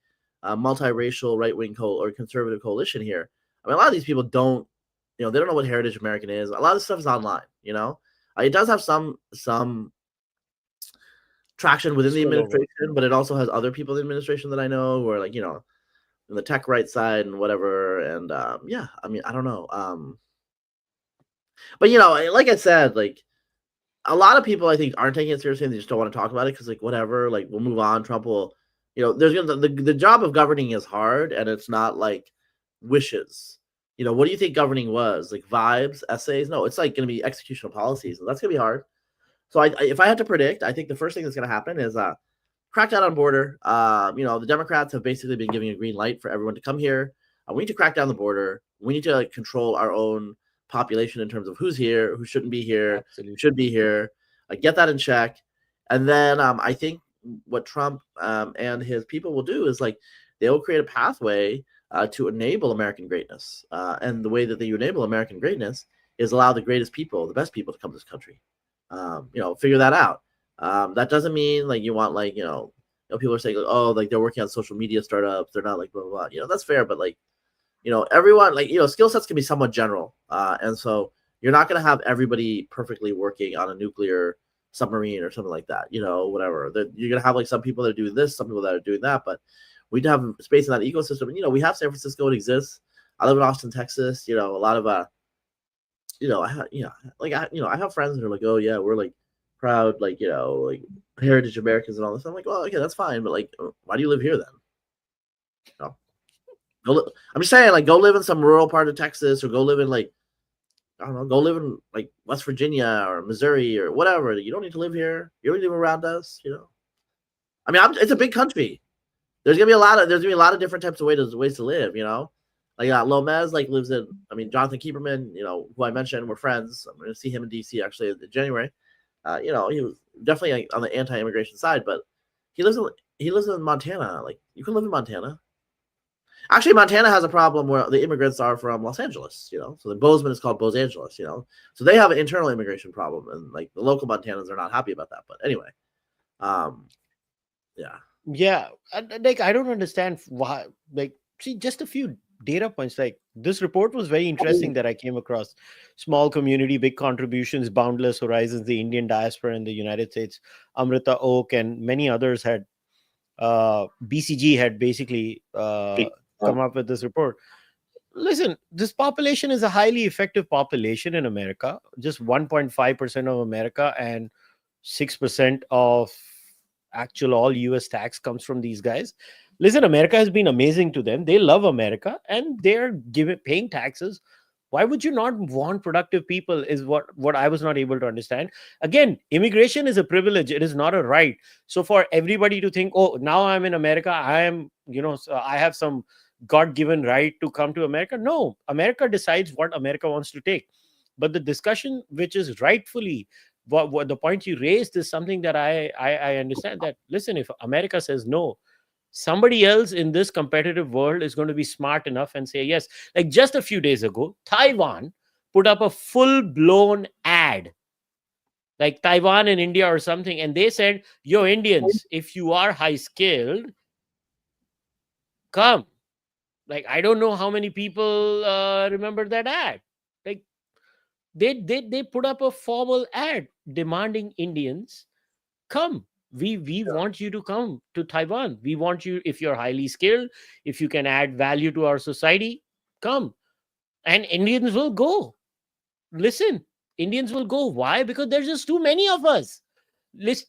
multiracial right wing or conservative coalition here. I mean, a lot of these people don't, they don't know what Heritage American is. A lot of this stuff is online. It does have some traction within the administration, but it also has other people in the administration that I know who are like, in the tech right side and whatever. And yeah, I mean, I don't know. But like I said, like a lot of people I think aren't taking it seriously and they just don't want to talk about it because like whatever, like we'll move on. Trump will, there's the job of governing is hard and it's not like wishes. What do you think governing was? Like vibes, essays? No, it's like going to be executional policies, and that's going to be hard. So if I had to predict, I think the first thing that's going to happen is crackdown on border. The Democrats have basically been giving a green light for everyone to come here. We need to crack down the border. We need to control our own population in terms of who's here, who shouldn't be here, who should be here. Get that in check. And then I think what Trump and his people will do is they will create a pathway to enable American greatness. And the way that they enable American greatness is allow the greatest people, the best people to come to this country. Figure that out. That doesn't mean you want people are saying they're working on social media startups. They're not blah, blah, blah. That's fair, but everyone skill sets can be somewhat general. And so you're not going to have everybody perfectly working on a nuclear submarine or something like that, whatever. You're going to have some people that are doing this, some people that are doing that, but we have space in that ecosystem. And, we have San Francisco, it exists. I live in Austin, Texas, a lot of, I have friends that are like, oh yeah, we're proud, Heritage Americans and all this. I'm like, well, okay, that's fine. But why do you live here then? I'm just saying, go live in some rural part of Texas or go live in I don't know, go live in West Virginia or Missouri or whatever. You don't need to live here. You don't live around us, I mean, it's a big country. There's gonna be a lot of different types of ways to live, Lomez lives in. I mean, Jonathan Kieberman, who I mentioned, we're friends. I'm going to see him in DC actually in January. He was definitely on the anti-immigration side, but he lives in Montana. You can live in Montana. Actually, Montana has a problem where the immigrants are from Los Angeles. So the Bozeman is called Bose Angeles. So they have an internal immigration problem, and the local Montanans are not happy about that. But anyway, yeah. Yeah, I don't understand why. See, just a few data points. This report was very interesting that I came across. Small community, big contributions, boundless horizons, the Indian diaspora in the United States, Amrita Oak, and many others had BCG had basically come up with this report. Listen, this population is a highly effective population in America. Just 1.5% of America and 6% of actual all US tax comes from these guys. Listen, America has been amazing to them. They love America and they're paying taxes. Why would you not want productive people is what I was not able to understand. Again, immigration is a privilege. It is not a right. So for everybody to think, oh, now I'm in America, I am, I have some God-given right to come to America. No, America decides what America wants to take. But the discussion, which is rightfully what the point you raised is something that I understand. That listen, if America says no, somebody else in this competitive world is going to be smart enough and say yes. Like just a few days ago, Taiwan put up a full-blown ad, like Taiwan and India or something, and they said, yo, Indians, if you are high skilled, come. Like, I don't know how many people remember that ad. Like, they put up a formal ad demanding Indians come. We want you to come to Taiwan. We want you, if you're highly skilled, if you can add value to our society, come. And Indians will go. Listen, Indians will go. Why? Because there's just too many of us.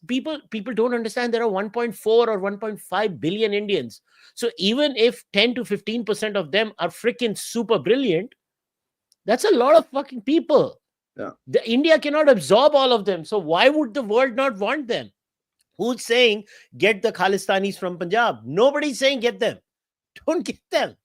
People don't understand there are 1.4 or 1.5 billion Indians. So even if 10 to 15% of them are freaking super brilliant, that's a lot of fucking people. Yeah. India cannot absorb all of them. So why would the world not want them? Who's saying get the Khalistanis from Punjab? Nobody's saying get them. Don't get them.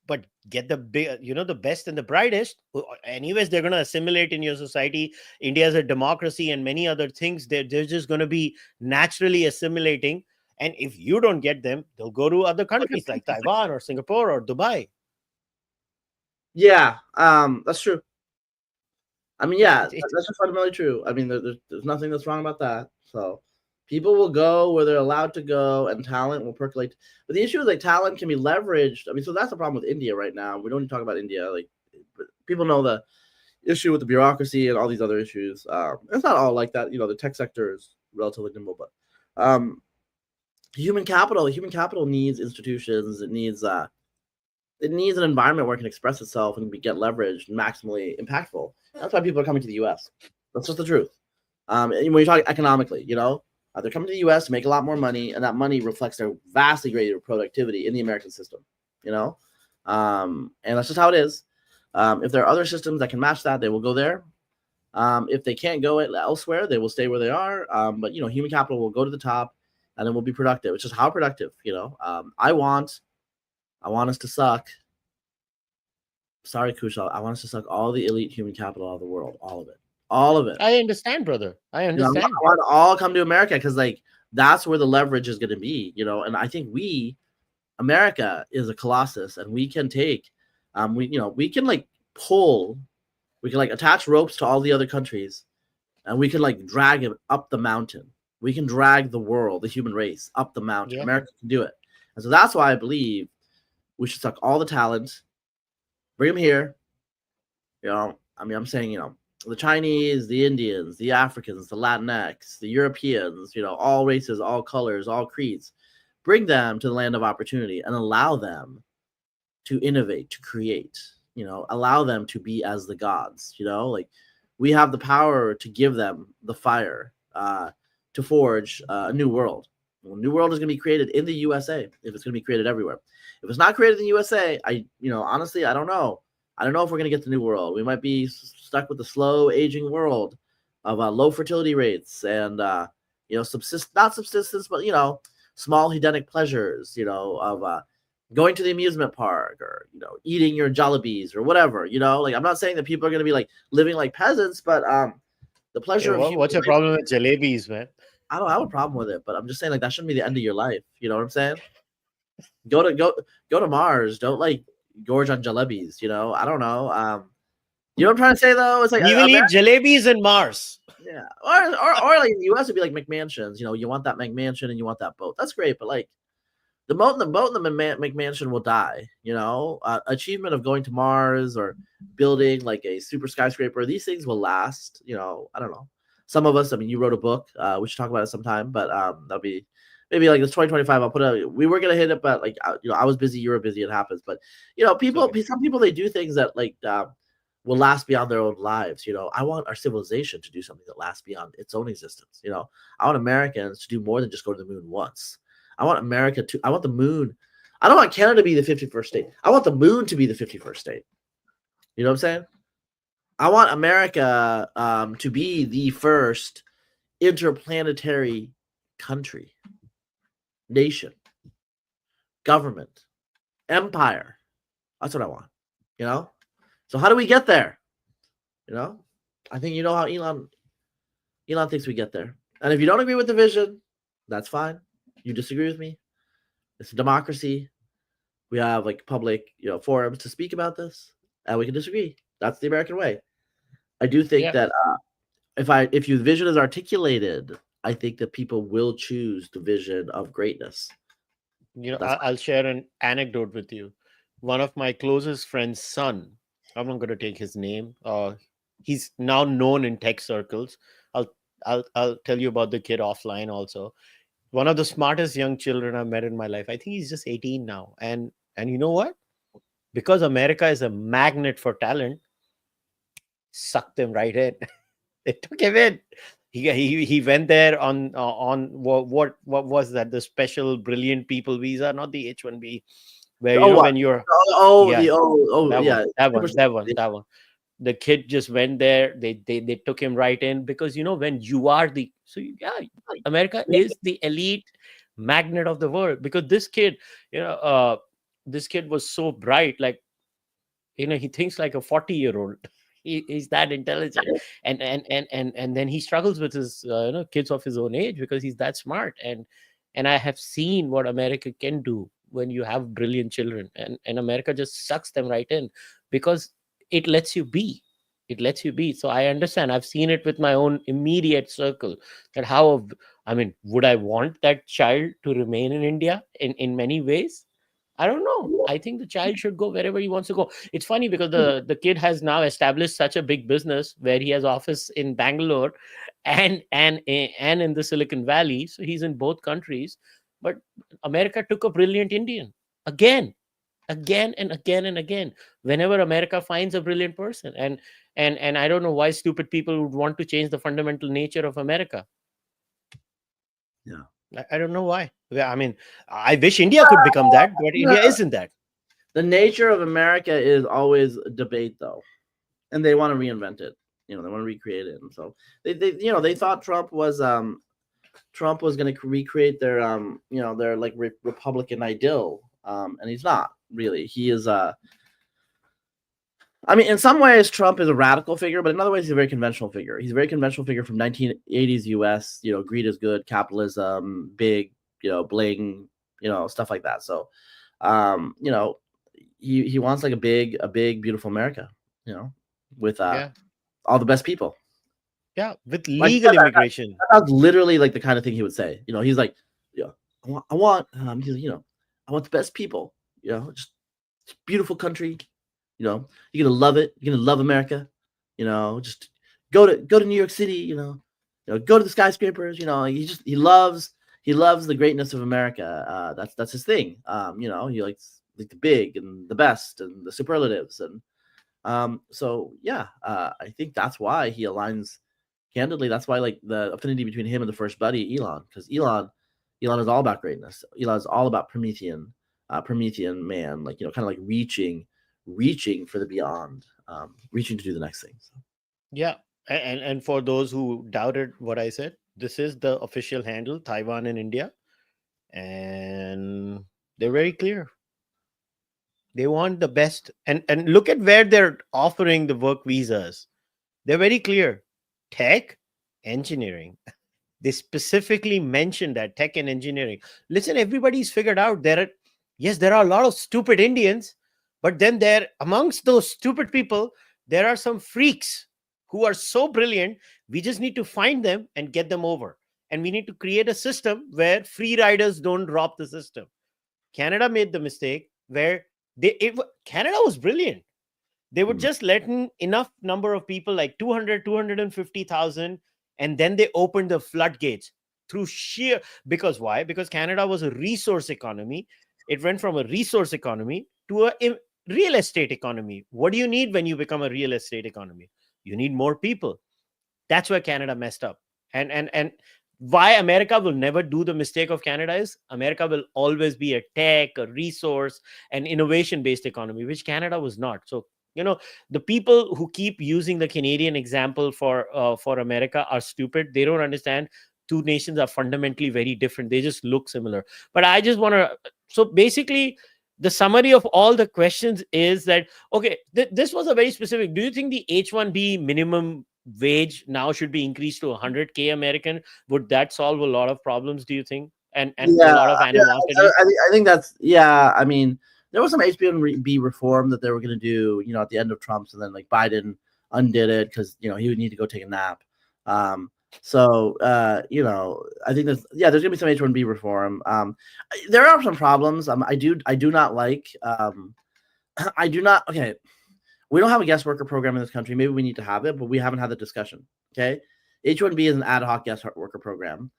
But get the big, the best and the brightest. Anyways, they're going to assimilate in your society. India is a democracy and many other things. They're just going to be naturally assimilating. And if you don't get them, they'll go to other countries like Taiwan or Singapore or Dubai. Yeah, that's true. I mean, yeah, that's just fundamentally true. I mean, there's nothing that's wrong about that. So people will go where they're allowed to go, and talent will percolate. But the issue is, like, talent can be leveraged. I mean, so that's the problem with India right now. We don't need to talk about India. Like, people know the issue with the bureaucracy and all these other issues. It's not all like that. The tech sector is relatively nimble, but human capital needs institutions. It needs an environment where it can express itself and get leveraged and maximally impactful. That's why people are coming to the U.S. That's just the truth. When you talk economically, they're coming to the U.S. to make a lot more money, and that money reflects their vastly greater productivity in the American system. And that's just how it is. If there are other systems that can match that, they will go there. If they can't go elsewhere, they will stay where they are. But human capital will go to the top, and it will be productive. It's just how productive. I want us to suck. Sorry, Kushal. I want us to suck all the elite human capital out of the world, all of it. All of it. I understand, brother. I understand. I want to all come to America because, like, that's where the leverage is going to be, And I think America is a colossus, and we can take, we can pull, we can attach ropes to all the other countries, and we can drag it up the mountain. We can drag the world, the human race, up the mountain. Yeah. America can do it, and so that's why I believe we should suck all the talent, bring them here. I'm saying, the Chinese, the Indians, the Africans, the Latinx, the Europeans, all races, all colors, all creeds, bring them to the land of opportunity and allow them to innovate, to create, allow them to be as the gods, we have the power to give them the fire to forge a new world. A new world is going to be created in the USA if it's going to be created everywhere. If it's not created in the USA, honestly, I don't know. I don't know if we're going to get the new world. We might be stuck with the slow aging world of low fertility rates and, not subsistence, but, small hedonic pleasures, of going to the amusement park or, eating your jollibees or whatever, I'm not saying that people are going to be living like peasants, but the pleasure of what's your problem with jalebis, man? I don't have a problem with it, but I'm just saying that shouldn't be the end of your life. You know what I'm saying? Go to Mars. Don't gorge on jalebis. I don't know. You know what I'm trying to say though? It's you will eat jalebis in Mars. Yeah, or in the US would be McMansions. You want that McMansion and you want that boat. That's great, but the boat and the McMansion will die. Achievement of going to Mars or building a super skyscraper. These things will last. I don't know. Some of us. I mean, you wrote a book. We should talk about it sometime, but that'll be. Maybe this 2025, I'll put it. We were gonna hit it, but I was busy. You were busy. It happens. But some people they do things that will last beyond their own lives. I want our civilization to do something that lasts beyond its own existence. I want Americans to do more than just go to the moon once. I want the moon. I don't want Canada to be the 51st state. I want the moon to be the 51st state. You know what I'm saying? I want America to be the first interplanetary country. Nation, government, empire. That's what I want. So how do we get there? I think how Elon Elon thinks we get there. And if you don't agree with the vision, that's fine. You disagree with me. It's a democracy. We have like public, forums to speak about this, and we can disagree. That's the American way. I do think that if your vision is articulated, I think that people will choose the vision of greatness. I'll share an anecdote with you. One of my closest friend's son, I'm not going to take his name. He's now known in tech circles. I'll tell you about the kid offline also. One of the smartest young children I've met in my life. I think he's just 18 now. And you know what? Because America is a magnet for talent, sucked them right in. They took him in. He went there on what was that? The special brilliant people visa, not the H-1B, where when you're that one. The kid just went there. They took him right in because when you are America is the elite magnet of the world, because this kid was so bright, like he thinks like a 40-year-old. He's that intelligent, and then he struggles with his kids of his own age because he's that smart. And I have seen what America can do when you have brilliant children, and America just sucks them right in because it lets you be. So I understand. I've seen it with my own immediate circle. Would I want that child to remain in India in many ways? I don't know. I think the child should go wherever he wants to go. It's funny because the kid has now established such a big business where he has office in Bangalore and in the Silicon Valley. So he's in both countries. But America took a brilliant Indian again and again. Whenever America finds a brilliant person, and I don't know why stupid people would want to change the fundamental nature of America. Yeah. I don't know why. I wish India could become that, but India isn't that. The nature of America is always a debate, though, and they want to reinvent it. They want to recreate it, and so they thought Trump was going to recreate their their like Republican ideal, and he's not really. He is in some ways, Trump is a radical figure, but in other ways, he's a very conventional figure. He's a very conventional figure from 1980s U.S. Greed is good, capitalism, big, bling, stuff like that. So, he wants like a big, beautiful America, with all the best people. Yeah, with legal immigration. That's literally like the kind of thing he would say. He's like, I want the best people. Just beautiful country. You're gonna love it. You're gonna love America. Just go to New York City. Go to the skyscrapers. He loves the greatness of America. That's his thing. He likes like the big and the best and the superlatives. And I think that's why he aligns. Candidly, that's why like the affinity between him and the first buddy Elon, because Elon is all about greatness. Elon is all about Promethean man, like kind of like reaching for the beyond, reaching to do the next thing. So. Yeah, and for those who doubted what I said, this is the official handle, Taiwan and India, and they're very clear. They want the best, and look at where they're offering the work visas. They're very clear: tech, engineering. They specifically mentioned that tech and engineering. Listen, everybody's figured out there are a lot of stupid Indians. But then amongst those stupid people, there are some freaks who are so brilliant. We just need to find them and get them over. And we need to create a system where free riders don't drop the system. Canada made the mistake where Canada was brilliant. They would just let in enough number of people, like 250,000, and then they opened the floodgates through because why? Because Canada was a resource economy. It went from a resource economy to a real estate economy. What do you need when you become a real estate economy? You need more people. That's where Canada messed up. And why America will never do the mistake of Canada is America will always be a tech, a resource, and innovation-based economy, which Canada was not. So, the people who keep using the Canadian example for America are stupid. They don't understand two nations are fundamentally very different. They just look similar. But I just want to... So basically, the summary of all the questions is that, okay, this was a very specific. Do you think the H-1B minimum wage now should be increased to 100K American. Would that solve a lot of problems, do you think? And a lot of animosity? I think that's, yeah. I mean, there was some H-1B reform that they were going to do, at the end of Trump's, and then like Biden undid it because he would need to go take a nap. So I think there's gonna be some H-1B reform. There are some problems. I do not like. Okay, we don't have a guest worker program in this country. Maybe we need to have it, but we haven't had the discussion. Okay, H-1B is an ad hoc guest worker program,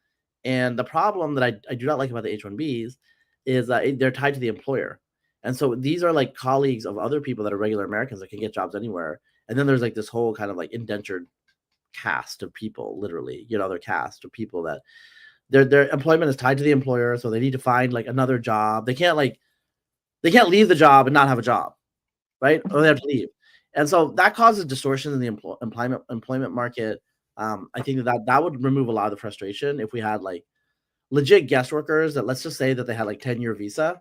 and the problem that I do not like about the H-1Bs is that they're tied to the employer, and so these are like colleagues of other people that are regular Americans that can get jobs anywhere, and then there's like this whole kind of like indentured cast of people, literally, their cast of people that their employment is tied to the employer, so they need to find like another job. They can't leave the job and not have a job, right? Or they have to leave, and so that causes distortion in the employment market. I think that would remove a lot of the frustration if we had like legit guest workers that, let's just say that they had like 10-year visa,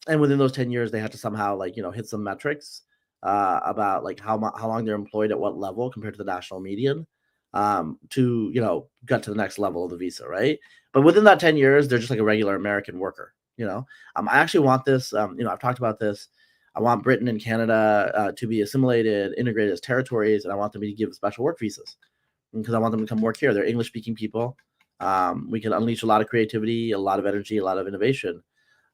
and within those 10 years they had to somehow like hit some metrics about like how long they're employed at what level compared to the national median to get to the next level of the visa, right? But within that 10 years, they're just like a regular American worker. I actually want this. I've talked about this. I want Britain and Canada to be assimilated, integrated as territories, and I want them to give special work visas because I want them to come work here. They're English-speaking people. We can unleash a lot of creativity, a lot of energy, a lot of innovation.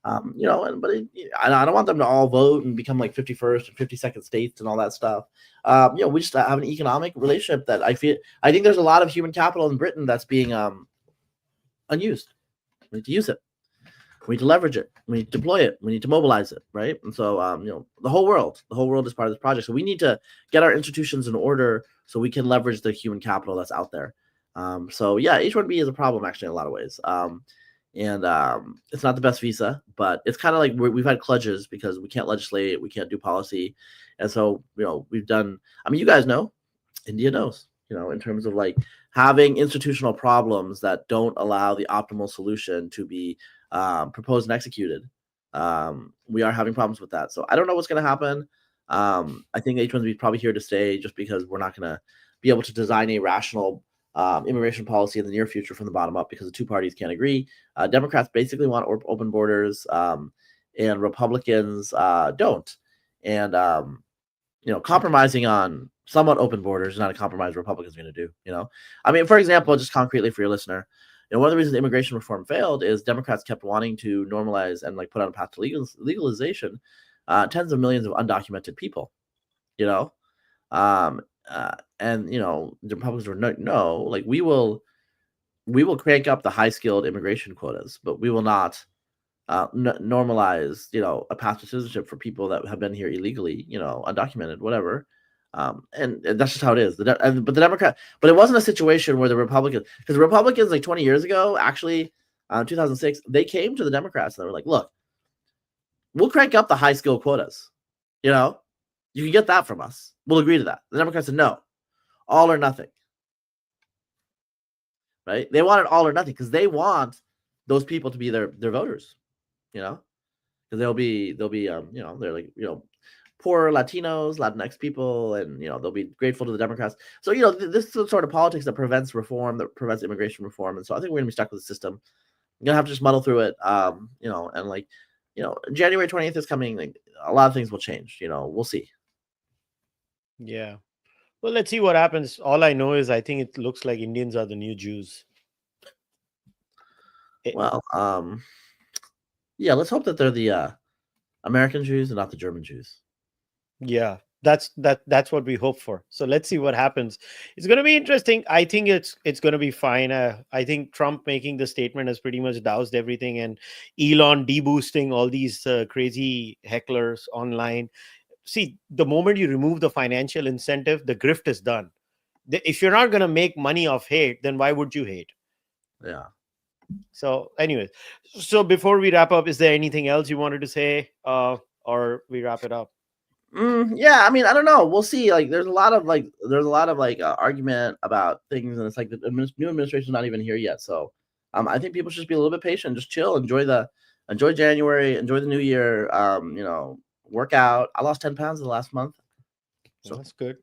I don't want them to all vote and become like 51st and 52nd states and all that stuff. We just have an economic relationship that I think there's a lot of human capital in Britain that's being unused. We need to use it. We need to leverage it. We need to deploy it. We need to mobilize it, right? And so, the whole world is part of this project. So we need to get our institutions in order so we can leverage the human capital that's out there. H-1B is a problem actually in a lot of ways. And it's not the best visa, but it's kind of like we've had kludges because we can't legislate, we can't do policy. And so, we've done, you guys know, India knows, in terms of like having institutional problems that don't allow the optimal solution to be proposed and executed. We are having problems with that. So I don't know what's going to happen. I think H-1B is probably here to stay just because we're not going to be able to design a rational immigration policy in the near future from the bottom up because the two parties can't agree. Democrats basically want open borders, and Republicans don't. And compromising on somewhat open borders is not a compromise Republicans are going to do. For example, just concretely for your listener, one of the reasons immigration reform failed is Democrats kept wanting to normalize and like put on a path to legalization tens of millions of undocumented people. And the Republicans were no, like we will crank up the high skilled immigration quotas, but we will not normalize a path to citizenship for people that have been here illegally, undocumented, whatever. And that's just how it is. But it wasn't a situation where because the Republicans like 20 years ago, actually, 2006, they came to the Democrats and they were like, look, we'll crank up the high skill quotas. You can get that from us. We'll agree to that. The Democrats said no, all or nothing. Right? They wanted all or nothing because they want those people to be their voters. Because they'll be they're like poor Latinos, Latinx people, and they'll be grateful to the Democrats. So this is the sort of politics that prevents reform, that prevents immigration reform, and so I think we're gonna be stuck with the system. We're gonna have to just muddle through it. And like January 20th is coming. Like a lot of things will change. We'll see. Yeah. Well, let's see what happens. All I know is I think it looks like Indians are the new Jews. Well, let's hope that they're the American Jews and not the German Jews. Yeah, that's what we hope for. So let's see what happens. It's going to be interesting. I think it's going to be fine. I think Trump making the statement has pretty much doused everything, and Elon deboosting all these crazy hecklers online. See, the moment you remove the financial incentive, the grift is done. If you're not going to make money off hate, then why would you hate? Yeah. So anyways, so before we wrap up, is there anything else you wanted to say, or we wrap it up? Yeah, I don't know. We'll see. Like, there's a lot of argument about things, and it's like the new administration is not even here yet. So, I think people should just be a little bit patient, just chill, enjoy January, enjoy the new year. Work out. I lost 10 pounds in the last month. So that's good.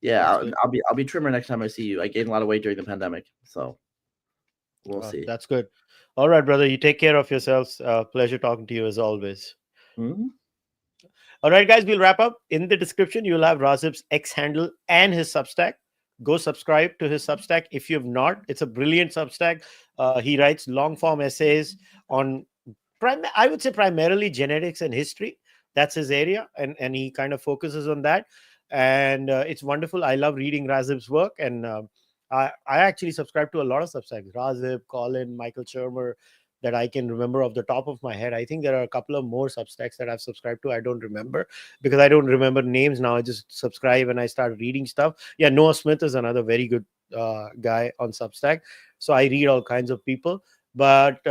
Yeah, That's good. I'll be trimmer next time I see you. I gained a lot of weight during the pandemic, so we'll see. That's good. All right, brother. You take care of yourselves. Pleasure talking to you as always. Mhm. All right, guys, we'll wrap up. In the description, you'll have Razib's X handle and his Substack. Go subscribe to his Substack if you have not. It's a brilliant Substack. He writes long form essays on, I would say, primarily genetics and history. That's his area, and he kind of focuses on that. And it's wonderful. I love reading Razib's work, and I actually subscribe to a lot of Substacks. Razib, Colin, Michael Shermer, that I can remember off the top of my head. I think there are a couple of more Substacks that I've subscribed to. I don't remember because I don't remember names now. I just subscribe and I start reading stuff. Yeah, Noah Smith is another very good guy on Substack. So I read all kinds of people. But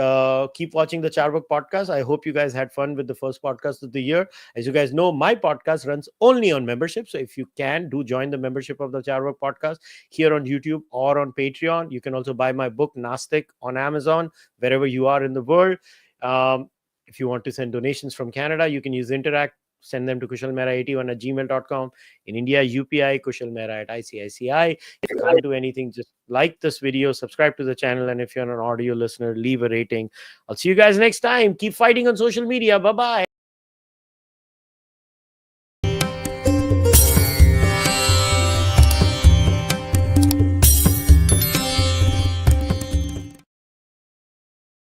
keep watching the Cārvāka podcast. I hope you guys had fun with the first podcast of the year. As you guys know, my podcast runs only on membership. So if you can, do join the membership of the Cārvāka podcast here on YouTube or on Patreon. You can also buy my book, Nastic, on Amazon, wherever you are in the world. If you want to send donations from Canada, you can use Interac. Send them to kushalmehra81@gmail.com. In India, UPI, kushalmehra at icici. If you can't do anything, just like this video, subscribe to the channel, and if you're an audio listener, leave a rating. I'll see you guys next time. Keep fighting on social media. Bye-bye.